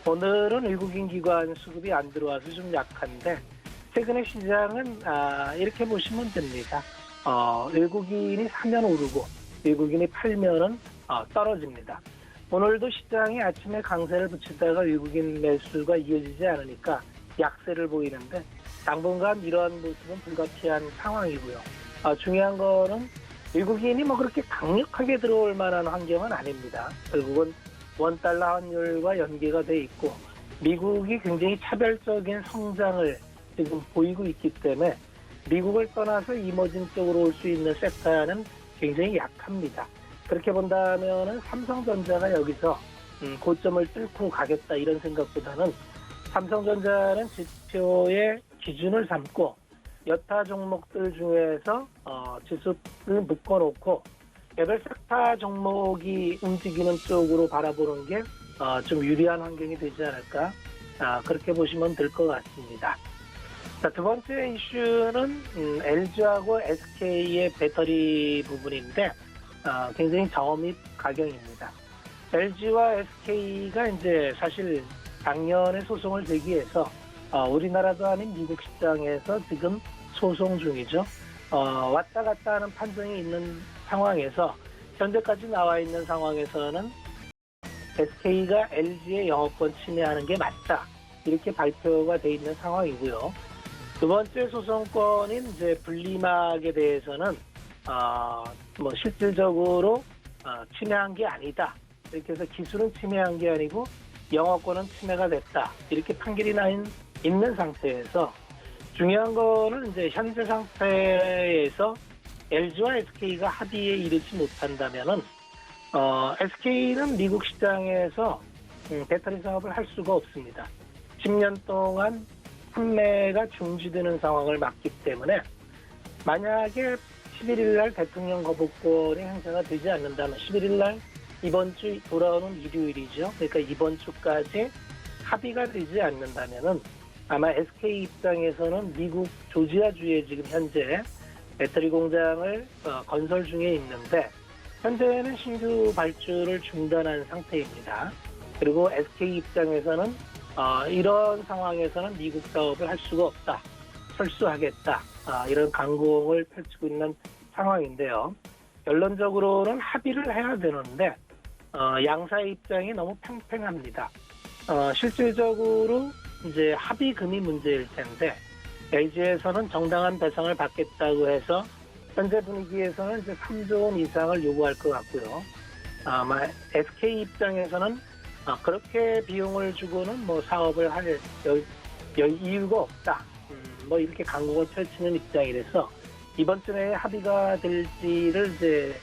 오늘은 외국인 기관 수급이 안 들어와서 좀 약한데 최근의 시장은 이렇게 보시면 됩니다. 외국인이 사면 오르고 외국인이 팔면은 떨어집니다. 오늘도 시장이 아침에 강세를 붙이다가 외국인 매수가 이어지지 않으니까 약세를 보이는데 당분간 이러한 모습은 불가피한 상황이고요. 중요한 거는 외국인이 그렇게 강력하게 들어올 만한 환경은 아닙니다. 결국은 원달러 환율과 연계가 돼 있고 미국이 굉장히 차별적인 성장을 지금 보이고 있기 때문에 미국을 떠나서 이머징 쪽으로 올 수 있는 섹터는 굉장히 약합니다. 그렇게 본다면 삼성전자가 여기서 고점을 뚫고 가겠다 이런 생각보다는 삼성전자는 지표의 기준을 삼고 여타 종목들 중에서 지수를 묶어놓고 개별 섹터 종목이 움직이는 쪽으로 바라보는 게 좀 유리한 환경이 되지 않을까 그렇게 보시면 될 것 같습니다. 자, 두 번째 이슈는 LG하고 SK의 배터리 부분인데 굉장히 저밀 가격입니다. LG와 SK가 이제 사실 작년에 소송을 제기해서 우리나라도 아닌 미국 시장에서 지금 소송 중이죠. 왔다 갔다 하는 판정이 있는 상황에서 현재까지 나와 있는 상황에서는 SK가 LG의 영업권 침해하는 게 맞다. 이렇게 발표가 돼 있는 상황이고요. 두 번째 소송권인 이제 분리막에 대해서는 뭐 실질적으로 침해한 게 아니다. 이렇게 해서 기술은 침해한 게 아니고 영업권은 침해가 됐다. 이렇게 판결이 있는 상태에서 중요한 거는 이제 현재 상태에서 LG와 SK가 합의에 이르지 못한다면은 SK는 미국 시장에서 배터리 사업을 할 수가 없습니다. 10년 동안 판매가 중지되는 상황을 맞기 때문에 만약에 11일 날 대통령 거부권이 행사가 되지 않는다면 11일 날 이번 주 돌아오는 일요일이죠. 그러니까 이번 주까지 합의가 되지 않는다면은 아마 SK 입장에서는 미국 조지아주에 지금 현재 배터리 공장을 건설 중에 있는데 현재는 신규 발주를 중단한 상태입니다. 그리고 SK 입장에서는 이런 상황에서는 미국 사업을 할 수가 없다. 철수하겠다. 이런 강공을 펼치고 있는 상황인데요. 결론적으로는 합의를 해야 되는데 양사 입장이 너무 팽팽합니다. 실질적으로 이제 합의금이 문제일 텐데 LG에서는 정당한 배상을 받겠다고 해서 현재 분위기에서는 이제 3조 원 이상을 요구할 것 같고요. 아마 SK 입장에서는 그렇게 비용을 주고는 뭐 사업을 할 이유가 없다. 뭐 이렇게 강공을 펼치는 입장이라서 이번 주에 합의가 될지를 이제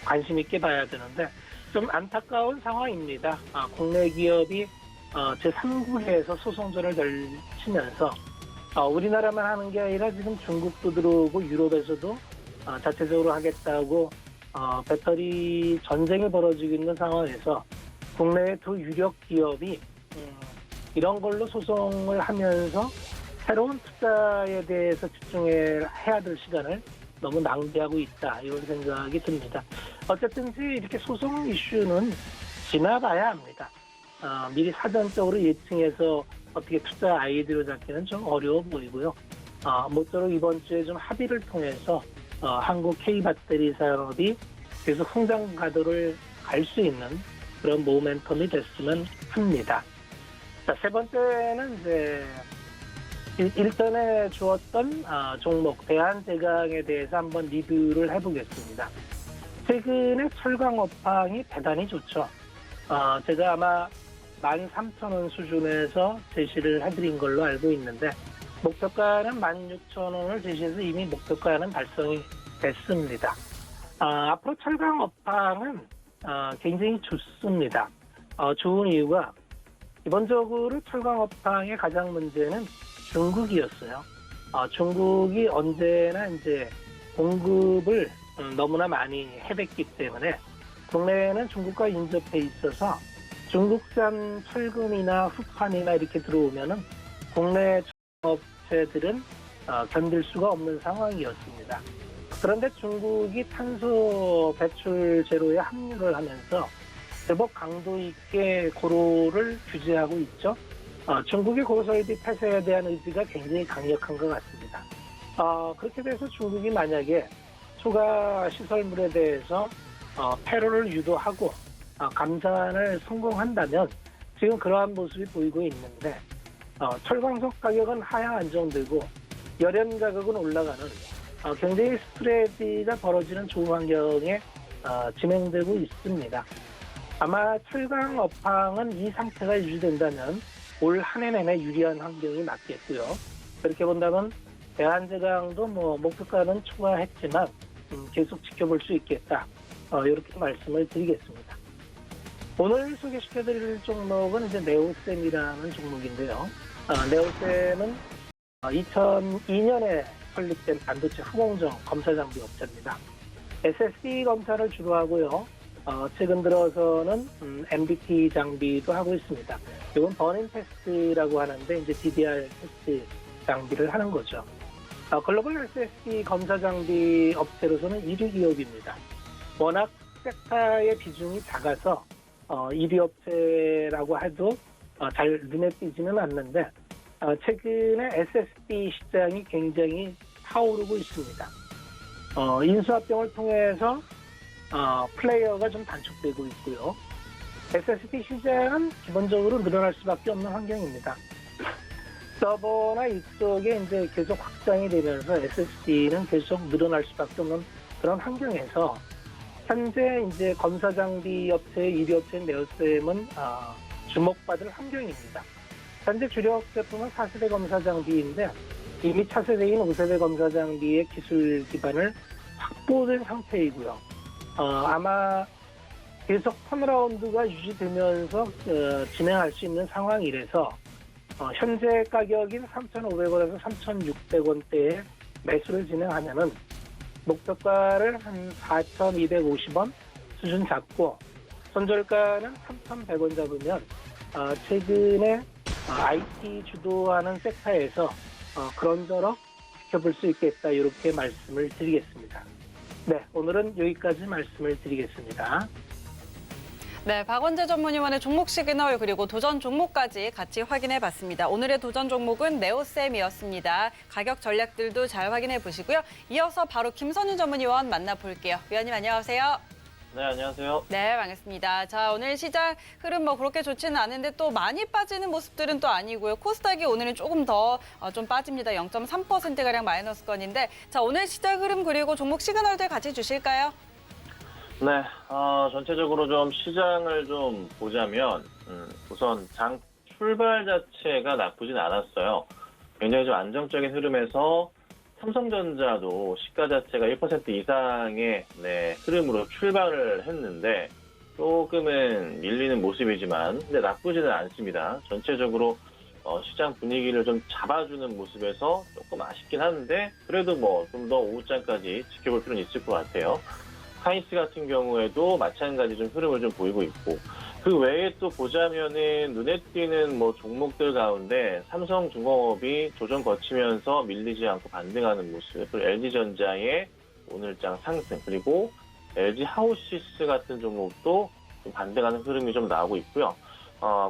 관심 있게 봐야 되는데 좀 안타까운 상황입니다. 국내 기업이 제3국에서 소송전을 걸치면서 우리나라만 하는 게 아니라 지금 중국도 들어오고 유럽에서도 자체적으로 하겠다고 배터리 전쟁이 벌어지고 있는 상황에서 국내의 두 유력 기업이 이런 걸로 소송을 하면서 새로운 투자에 대해서 집중해야 될 시간을 너무 낭비하고 있다. 이런 생각이 듭니다. 어쨌든지 이렇게 소송 이슈는 지나봐야 합니다. 미리 사전적으로 예측해서 어떻게 투자 아이디어를 잡기는 좀 어려워 보이고요. 모쪼록 이번 주에 좀 합의를 통해서 한국 K배터리 사업이 계속 성장 가도를 갈 수 있는 그런 모멘텀이 됐으면 합니다. 자, 세 번째는 이제 일전에 주었던 종목 대한제강에 대해서 한번 리뷰를 해보겠습니다. 최근에 철강 업황이 대단히 좋죠. 제가 아마 13,000원 수준에서 제시를 해드린 걸로 알고 있는데 목표가는 16,000원을 제시해서 이미 목표가는 달성이 됐습니다. 앞으로 철강 업황은 굉장히 좋습니다. 좋은 이유가 기본적으로 철강 업황의 가장 문제는 중국이었어요. 중국이 언제나 이제 공급을 너무나 많이 해댔기 때문에 국내에는 중국과 인접해 있어서 중국산 철근이나 후판이나 이렇게 들어오면은 국내 업체들은 견딜 수가 없는 상황이었습니다. 그런데 중국이 탄소 배출 제로에 합류를 하면서 제법 강도 있게 고로를 규제하고 있죠. 중국의 고설비 폐쇄에 대한 의지가 굉장히 강력한 것 같습니다. 그렇게 돼서 중국이 만약에 추가 시설물에 대해서 폐로를 유도하고 감산을 성공한다면 지금 그러한 모습이 보이고 있는데 철광석 가격은 하향 안정되고 열연 가격은 올라가는 굉장히 스프레드가 벌어지는 좋은 환경에 진행되고 있습니다. 아마 철강 업황은 이 상태가 유지된다면 올 한 해 내내 유리한 환경이 맞겠고요. 그렇게 본다면 대한제강도 뭐 목표가는 초과했지만 계속 지켜볼 수 있겠다. 이렇게 말씀을 드리겠습니다. 오늘 소개시켜드릴 종목은 이제 네오셈이라는 종목인데요. 네오셈은 2002년에 설립된 반도체 후공정 검사 장비 업체입니다. SSD 검사를 주로 하고요. 최근 들어서는 MBT 장비도 하고 있습니다. 이건 버닝 테스트라고 하는데 이제 DDR 테스트 장비를 하는 거죠. 글로벌 SSD 검사 장비 업체로서는 1위 기업입니다. 워낙 섹터의 비중이 작아서 1위 업체라고 해도 잘 눈에 띄지는 않는데 최근에 SSD 시장이 굉장히 타오르고 있습니다. 인수합병을 통해서 플레이어가 좀 단축되고 있고요. SSD 시장은 기본적으로 늘어날 수밖에 없는 환경입니다. 서버나 이쪽에 이제 계속 확장이 되면서 SSD는 계속 늘어날 수밖에 없는 그런 환경에서 현재 이제 검사 장비 업체의 1위 업체인 네오셈은 주목받을 환경입니다. 현재 주력 제품은 4세대 검사 장비인데 이미 차세대인 5세대 검사 장비의 기술 기반을 확보된 상태이고요. 아마 계속 턴어라운드가 유지되면서 진행할 수 있는 상황이라서 현재 가격인 3,500원에서 3,600원대에 매수를 진행하면은 목표가를 한 4,250원 수준 잡고 손절가는 3,100원 잡으면 최근에 IT 주도하는 섹터에서 그런저런 지켜볼 수 있겠다 이렇게 말씀을 드리겠습니다. 네, 오늘은 여기까지 말씀을 드리겠습니다. 네, 박원재 전문위원의 종목 시그널 그리고 도전 종목까지 같이 확인해 봤습니다. 오늘의 도전 종목은 네오셈이었습니다. 가격 전략들도 잘 확인해 보시고요. 이어서 바로 김선윤 전문위원 만나볼게요. 위원님 안녕하세요. 네, 안녕하세요. 네, 반갑습니다. 자, 오늘 시장 흐름 그렇게 좋지는 않은데 또 많이 빠지는 모습들은 또 아니고요. 코스닥이 오늘은 조금 더 좀 빠집니다. 0.3%가량 마이너스권인데 자, 오늘 시장 흐름 그리고 종목 시그널들 같이 주실까요? 네, 전체적으로 좀 시장을 좀 보자면 우선 장 출발 자체가 나쁘진 않았어요. 굉장히 좀 안정적인 흐름에서 삼성전자도 시가 자체가 1% 이상의 흐름으로 출발을 했는데 조금은 밀리는 모습이지만 근데 나쁘지는 않습니다. 전체적으로 시장 분위기를 좀 잡아주는 모습에서 조금 아쉽긴 한데 그래도 뭐 좀 더 오후장까지 지켜볼 필요는 있을 것 같아요. 하이스 같은 경우에도 마찬가지 좀 흐름을 좀 보이고 있고 그 외에 또 보자면은 눈에 띄는 뭐 종목들 가운데 삼성중공업이 조정 거치면서 밀리지 않고 반등하는 모습, 그리고 LG전자의 오늘장 상승, 그리고 LG 하우시스 같은 종목도 좀 반등하는 흐름이 좀 나오고 있고요.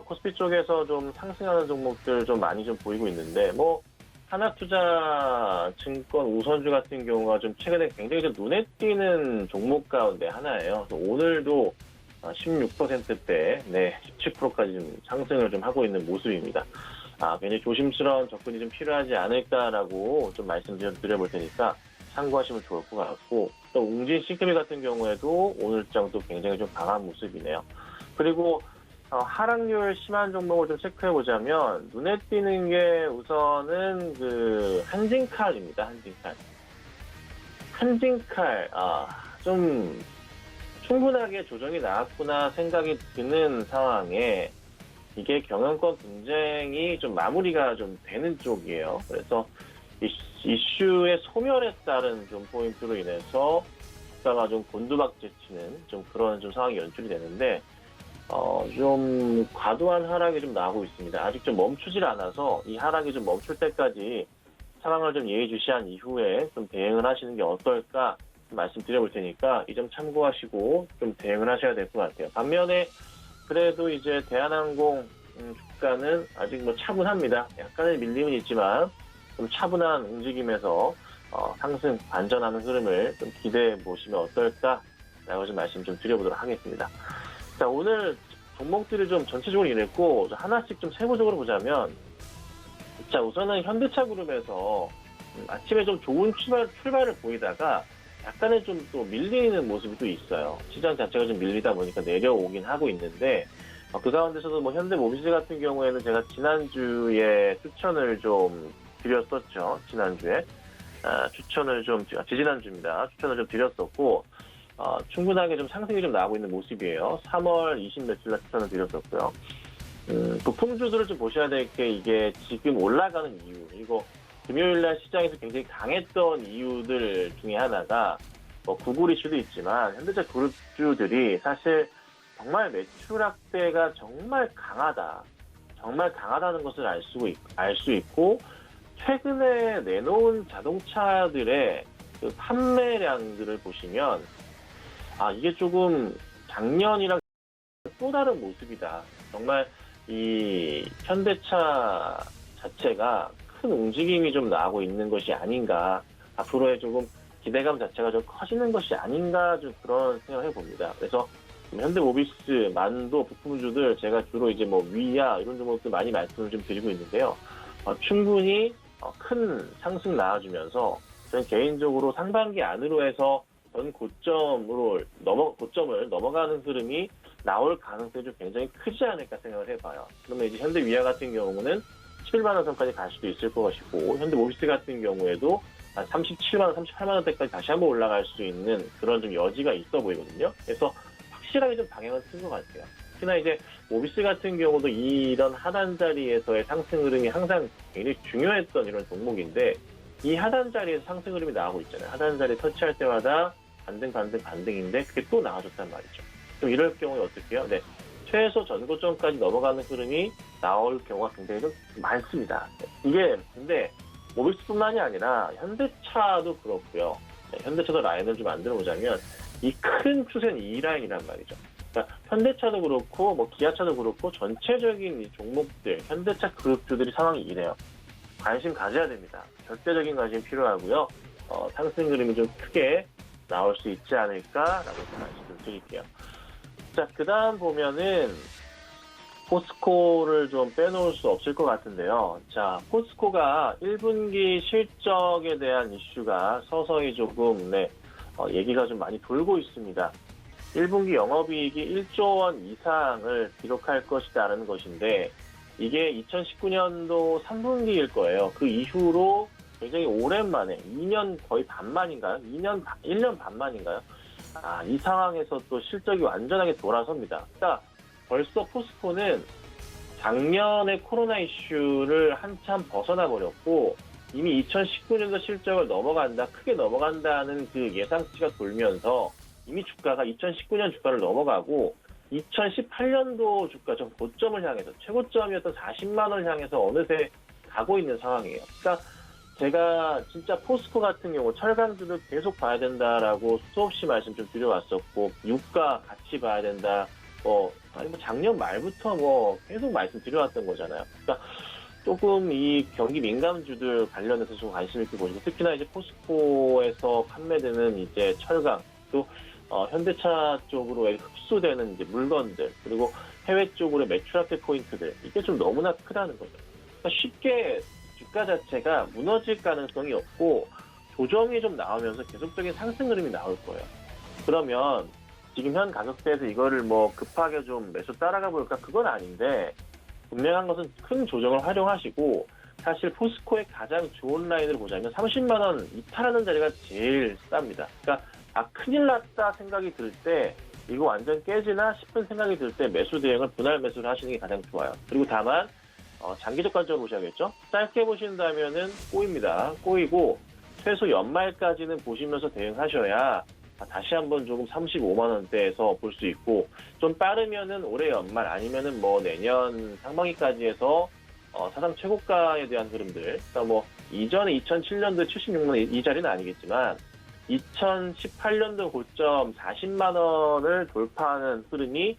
코스피 쪽에서 좀 상승하는 종목들 좀 많이 좀 보이고 있는데 뭐 하나투자증권 우선주 같은 경우가 좀 최근에 굉장히 좀 눈에 띄는 종목 가운데 하나예요. 그래서 오늘도 16%대, 17%까지 좀 상승을 좀 하고 있는 모습입니다. 굉장히 조심스러운 접근이 좀 필요하지 않을까라고 좀 말씀 좀 드려볼 테니까 참고하시면 좋을 것 같고, 또 웅진 시크릿 같은 경우에도 오늘장도 굉장히 좀 강한 모습이네요. 그리고 하락률 심한 종목을 좀 체크해 보자면 눈에 띄는 게 우선은 그 한진칼입니다. 한진칼 좀 충분하게 조정이 나왔구나 생각이 드는 상황에 이게 경영권 분쟁이 좀 마무리가 좀 되는 쪽이에요. 그래서 이슈의 소멸에 따른 좀 포인트로 인해서 주가가 좀 곤두박질치는 좀 그런 좀 상황이 연출이 되는데 좀 과도한 하락이 좀 나오고 있습니다. 아직 좀 멈추질 않아서 이 하락이 좀 멈출 때까지 상황을 좀 예의주시한 이후에 좀 대응을 하시는 게 어떨까 말씀드려볼 테니까 이 점 참고하시고 좀 대응을 하셔야 될 것 같아요. 반면에 그래도 이제 대한항공 주가는 아직 뭐 차분합니다. 약간의 밀림은 있지만 좀 차분한 움직임에서 상승 반전하는 흐름을 좀 기대해 보시면 어떨까라고 좀 말씀 좀 드려보도록 하겠습니다. 자, 오늘 종목들이 좀 전체적으로 이랬고 하나씩 좀 세부적으로 보자면 자, 우선은 현대차그룹에서 아침에 좀 좋은 출발을 보이다가 약간의 좀 또 밀리는 모습이 또 있어요. 시장 자체가 좀 밀리다 보니까 내려오긴 하고 있는데 그 가운데서도 뭐 현대모비스 같은 경우에는 제가 지난주에 추천을 좀 드렸었죠. 지난주에 지지난주입니다. 추천을 좀 드렸었고 충분하게 좀 상승이 좀 나오고 있는 모습이에요. 3월 20 며칠 날 추천을 드렸었고요. 부품주들을 좀 보셔야 될 게 이게 지금 올라가는 이유, 그리고 금요일날 시장에서 굉장히 강했던 이유들 중에 하나가 뭐 구글 이슈도 있지만 현대차 그룹주들이 사실 정말 매출 확대가 정말 강하다는 것을 알 수 있고 최근에 내놓은 자동차들의 그 판매량들을 보시면 이게 조금 작년이랑 또 다른 모습이다. 정말 이 현대차 자체가 큰 움직임이 좀 나오고 있는 것이 아닌가. 앞으로의 조금 기대감 자체가 좀 커지는 것이 아닌가 좀 그런 생각을 해봅니다. 그래서 현대모비스, 만도, 부품주들 제가 주로 이제 뭐 위야 이런 종목들 많이 말씀을 좀 드리고 있는데요. 충분히 큰 상승 나와주면서 저는 개인적으로 상반기 안으로 해서 전 고점을 넘어가는 흐름이 나올 가능성이 좀 굉장히 크지 않을까 생각을 해봐요. 그러면 이제 현대위아 같은 경우는 11만 원 선까지 갈 수도 있을 것이고 현대모비스 같은 경우에도 한 37만 원, 38만 원대까지 다시 한번 올라갈 수 있는 그런 좀 여지가 있어 보이거든요. 그래서 확실하게 좀 방향을 쓴 것 같아요. 특히나 이제 모비스 같은 경우도 이런 하단 자리에서의 상승 흐름이 항상 굉장히 중요했던 이런 종목인데 이 하단 자리에서 상승 흐름이 나오고 있잖아요. 하단 자리 터치할 때마다 반등인데 그게 또 나와줬단 말이죠. 그럼 이럴 경우에 어떻게 해요? 네, 최소 전고점까지 넘어가는 흐름이 나올 경우가 굉장히 좀 많습니다. 이게 근데 모비스뿐만이 아니라 현대차도 그렇고요. 네, 현대차도 라인을 좀 만들어 보자면 이 큰 추세는 이 라인이란 말이죠. 그러니까 현대차도 그렇고 뭐 기아차도 그렇고 전체적인 이 종목들, 현대차 그룹주들이 상황이 이래요. 관심 가져야 됩니다. 절대적인 관심 필요하고요. 상승 흐름이 좀 크게 나올 수 있지 않을까라고 말씀 좀 드릴게요. 자, 그 다음 보면은 포스코를 좀 빼놓을 수 없을 것 같은데요. 자, 포스코가 1분기 실적에 대한 이슈가 서서히 조금 얘기가 좀 많이 돌고 있습니다. 1분기 영업이익이 1조 원 이상을 기록할 것이다라는 것인데 이게 2019년도 3분기일 거예요. 그 이후로 굉장히 오랜만에 2년 거의 반 만인가요? 1년 반 만인가요? 이 상황에서 또 실적이 완전하게 돌아섭니다. 그러니까 벌써 포스코는 작년에 코로나 이슈를 한참 벗어나 버렸고 이미 2019년도 실적을 크게 넘어간다는 그 예상치가 돌면서 이미 주가가 2019년 주가를 넘어가고 2018년도 주가 좀 고점을 향해서 최고점이었던 40만 원을 향해서 어느새 가고 있는 상황이에요. 그러니까 제가 진짜 포스코 같은 경우 철강주도 계속 봐야 된다라고 수없이 말씀 좀 드려왔었고 유가 같이 봐야 된다. 작년 말부터 계속 말씀드려왔던 거잖아요. 그러니까 조금 이 경기 민감주들 관련해서 좀 관심 있게 보시고 특히나 이제 포스코에서 판매되는 이제 철강 또 현대차 쪽으로 흡수되는 이제 물건들 그리고 해외 쪽으로의 매출 압박 포인트들 이게 좀 너무나 크다는 거죠. 그러니까 쉽게 주가 자체가 무너질 가능성이 없고 조정이 좀 나오면서 계속적인 상승 흐름이 나올 거예요. 그러면 지금 현 가격대에서 이거를 급하게 좀 매수 따라가 볼까? 그건 아닌데 분명한 것은 큰 조정을 활용하시고 사실 포스코의 가장 좋은 라인을 보자면 30만 원 이탈하는 자리가 제일 쌉니다. 그러니까 큰일 났다 생각이 들 때 이거 완전 깨지나 싶은 생각이 들 때 매수 대응을 분할 매수를 하시는 게 가장 좋아요. 그리고 다만 장기적 관점으로 보셔야겠죠. 짧게 보신다면은 꼬입니다. 꼬이고 최소 연말까지는 보시면서 대응하셔야 다시 한번 조금 35만 원대에서 볼 수 있고 좀 빠르면은 올해 연말 아니면은 내년 상반기까지 해서 사상 최고가에 대한 흐름들 그러니까 이전에 2007년도 76만 원 이 자리는 아니겠지만 2018년도 고점 40만 원을 돌파하는 흐름이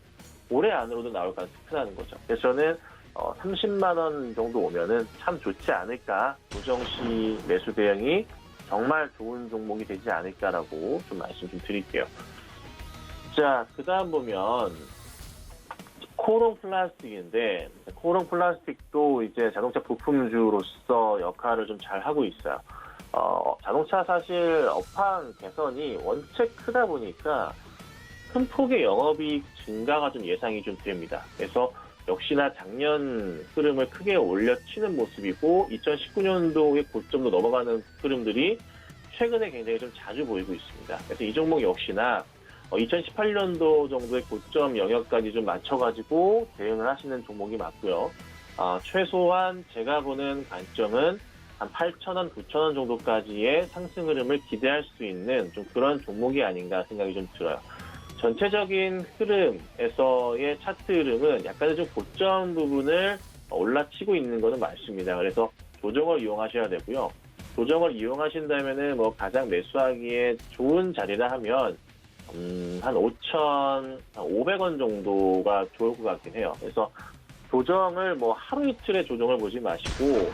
올해 안으로도 나올 가능성이 크다는 거죠. 그래서 저는 30만 원 정도 오면은 참 좋지 않을까. 조정시 매수 대응이 정말 좋은 종목이 되지 않을까라고 좀 말씀 좀 드릴게요. 자, 그 다음 보면 코롱 플라스틱인데 코롱 플라스틱도 이제 자동차 부품주로서 역할을 좀 잘 하고 있어요. 자동차 사실 업황 개선이 원체 크다 보니까 큰 폭의 영업이익 증가가 좀 예상이 좀 됩니다. 그래서 역시나 작년 흐름을 크게 올려치는 모습이고 2019년도의 고점도 넘어가는 흐름들이 최근에 굉장히 좀 자주 보이고 있습니다. 그래서 이 종목 역시나 2018년도 정도의 고점 영역까지 좀 맞춰가지고 대응을 하시는 종목이 맞고요. 최소한 제가 보는 관점은 한 8,000원, 9,000원 정도까지의 상승 흐름을 기대할 수 있는 좀 그런 종목이 아닌가 생각이 좀 들어요. 전체적인 흐름에서의 차트 흐름은 약간의 좀 고점 부분을 올라치고 있는 것은 맞습니다. 그래서 조정을 이용하셔야 되고요. 조정을 이용하신다면은 뭐 가장 매수하기에 좋은 자리라 하면 한 5,500원 정도가 좋을 것 같긴 해요. 그래서 조정을 뭐 하루 이틀의 조정을 보지 마시고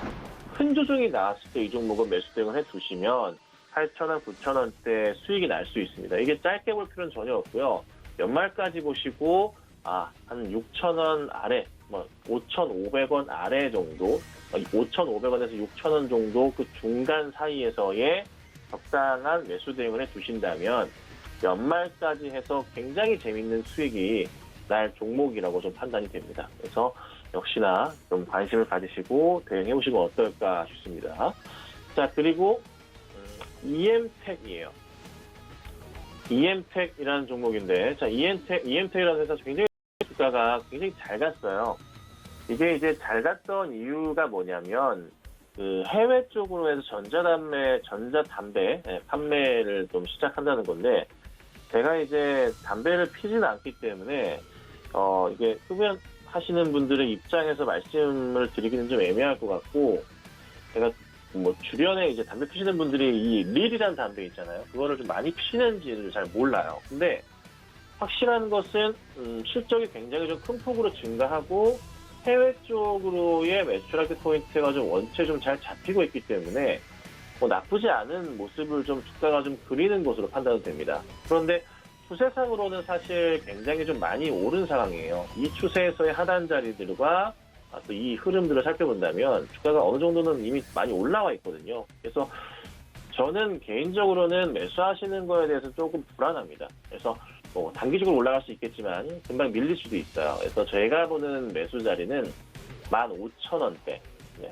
큰 조정이 나왔을 때 이 종목은 매수 대응을 해두시면 8,000원, 9,000원대 수익이 날 수 있습니다. 이게 짧게 볼 필요는 전혀 없고요. 연말까지 보시고 한 6,000원 아래, 뭐 5,500원 아래 정도, 5,500원에서 6,000원 정도 그 중간 사이에서의 적당한 매수 대응을 해두신다면 연말까지 해서 굉장히 재밌는 수익이 날 종목이라고 좀 판단이 됩니다. 그래서 역시나 좀 관심을 가지시고 대응해 보시면 어떨까 싶습니다. 자, 그리고 EM택이에요. EM택이라는 종목인데, 자, EM택이라는 회사 굉장히 주가가 굉장히 잘 갔어요. 이게 이제 잘 갔던 이유가 뭐냐면, 그 해외 쪽으로 해서 전자담배 판매를 좀 시작한다는 건데, 제가 이제 담배를 피지는 않기 때문에, 이게 흡연하시는 분들의 입장에서 말씀을 드리기는 좀 애매할 것 같고, 제가 뭐 주변에 이제 담배 피시는 분들이 이 릴이라는 담배 있잖아요. 그거를 좀 많이 피시는지를 잘 몰라요. 근데 확실한 것은 실적이 굉장히 좀 큰 폭으로 증가하고 해외 쪽으로의 매출하기 포인트가 좀 원체 좀 잘 잡히고 있기 때문에 뭐 나쁘지 않은 모습을 좀 주가가 좀 그리는 것으로 판단됩니다. 그런데 추세상으로는 사실 굉장히 좀 많이 오른 상황이에요. 이 추세에서의 하단 자리들과 또 이 흐름들을 살펴본다면 주가가 어느 정도는 이미 많이 올라와 있거든요. 그래서 저는 개인적으로는 매수하시는 거에 대해서 조금 불안합니다. 그래서 뭐 단기적으로 올라갈 수 있겠지만 금방 밀릴 수도 있어요. 그래서 제가 보는 매수 자리는 15,000원대,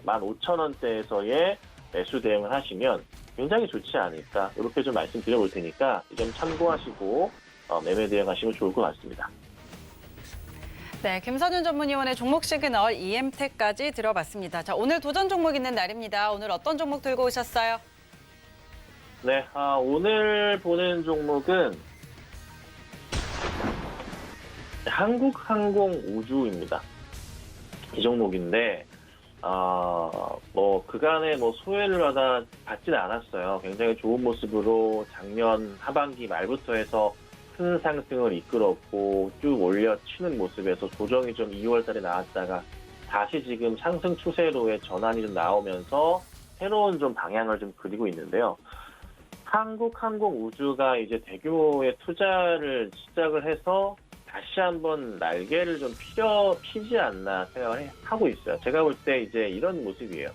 15,000원대에서의 매수 대응을 하시면 굉장히 좋지 않을까, 이렇게 좀 말씀드려 볼 테니까 이 점 참고하시고 매매 대응하시면 좋을 것 같습니다. 네, 김선윤 전문위원의 종목 시그널 EM택까지 들어봤습니다. 자, 오늘 도전 종목 있는 날입니다. 오늘 어떤 종목 들고 오셨어요? 네, 오늘 보는 종목은 한국항공우주입니다. 이 종목인데, 뭐, 그간에 뭐 소외를 받지는 않았어요. 굉장히 좋은 모습으로 작년 하반기 말부터 해서 큰 상승을 이끌었고 쭉 올려치는 모습에서 조정이 좀 2월 달에 나왔다가 다시 지금 상승 추세로의 전환이 좀 나오면서 새로운 좀 방향을 좀 그리고 있는데요. 한국항공우주가 이제 대규모의 투자를 시작을 해서 다시 한번 날개를 좀 피지 않나 생각을 하고 있어요. 제가 볼 때 이제 이런 모습이에요.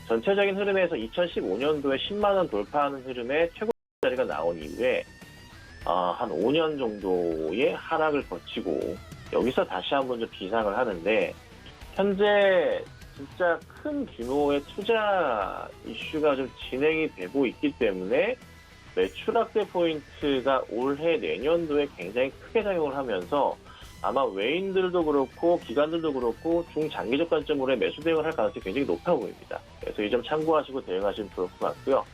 전체적인 흐름에서 2015년도에 10만 원 돌파하는 흐름에 최고 자리가 나온 이후에 한 5년 정도의 하락을 거치고 여기서 다시 한번 좀 비상을 하는데, 현재 진짜 큰 규모의 투자 이슈가 좀 진행이 되고 있기 때문에 매출 확대 포인트가 올해 내년도에 굉장히 크게 작용을 하면서 아마 외인들도 그렇고 기관들도 그렇고 중장기적 관점으로의 매수 대응을 할 가능성이 굉장히 높아 보입니다. 그래서 이 점 참고하시고 대응하시면 좋을 것 같고요.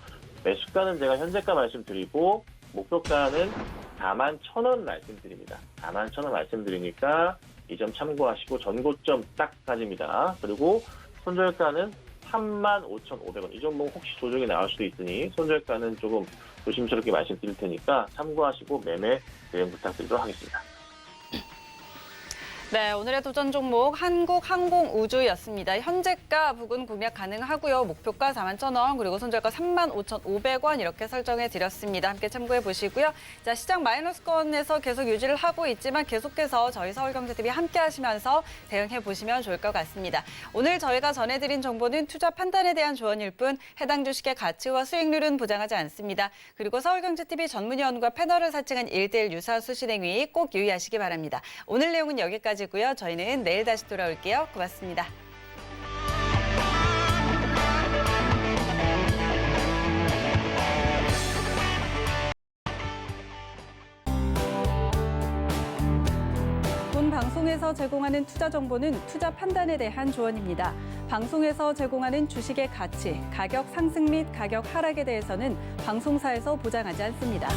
매수가는 제가 현재가 말씀드리고 목표가는 41,000원 말씀드립니다. 41,000원 말씀드리니까 이 점 참고하시고 전고점 딱 가집니다. 그리고 손절가는 35,500원. 이 종목 혹시 조정이 나올 수도 있으니 손절가는 조금 조심스럽게 말씀드릴 테니까 참고하시고 매매 대응 부탁드리도록 하겠습니다. 네, 오늘의 도전 종목 한국항공우주였습니다. 현재가 부근 구매 가능하고요. 목표가 41,000원, 그리고 손절가 35,500원 이렇게 설정해 드렸습니다. 함께 참고해 보시고요. 자, 시장 마이너스권에서 계속 유지를 하고 있지만 계속해서 저희 서울경제TV 함께 하시면서 대응해 보시면 좋을 것 같습니다. 오늘 저희가 전해드린 정보는 투자 판단에 대한 조언일 뿐 해당 주식의 가치와 수익률은 보장하지 않습니다. 그리고 서울경제TV 전문위원과 패널을 사칭한 1:1 유사수 실행위 꼭 유의하시기 바랍니다. 오늘 내용은 여기까지 고요. 저희는 내일 다시 돌아올게요. 고맙습니다. 본 방송에서 제공하는 투자 정보는 투자 판단에 대한 조언입니다. 방송에서 제공하는 주식의 가치, 가격 상승 및 가격 하락에 대해서는 방송사에서 보장하지 않습니다.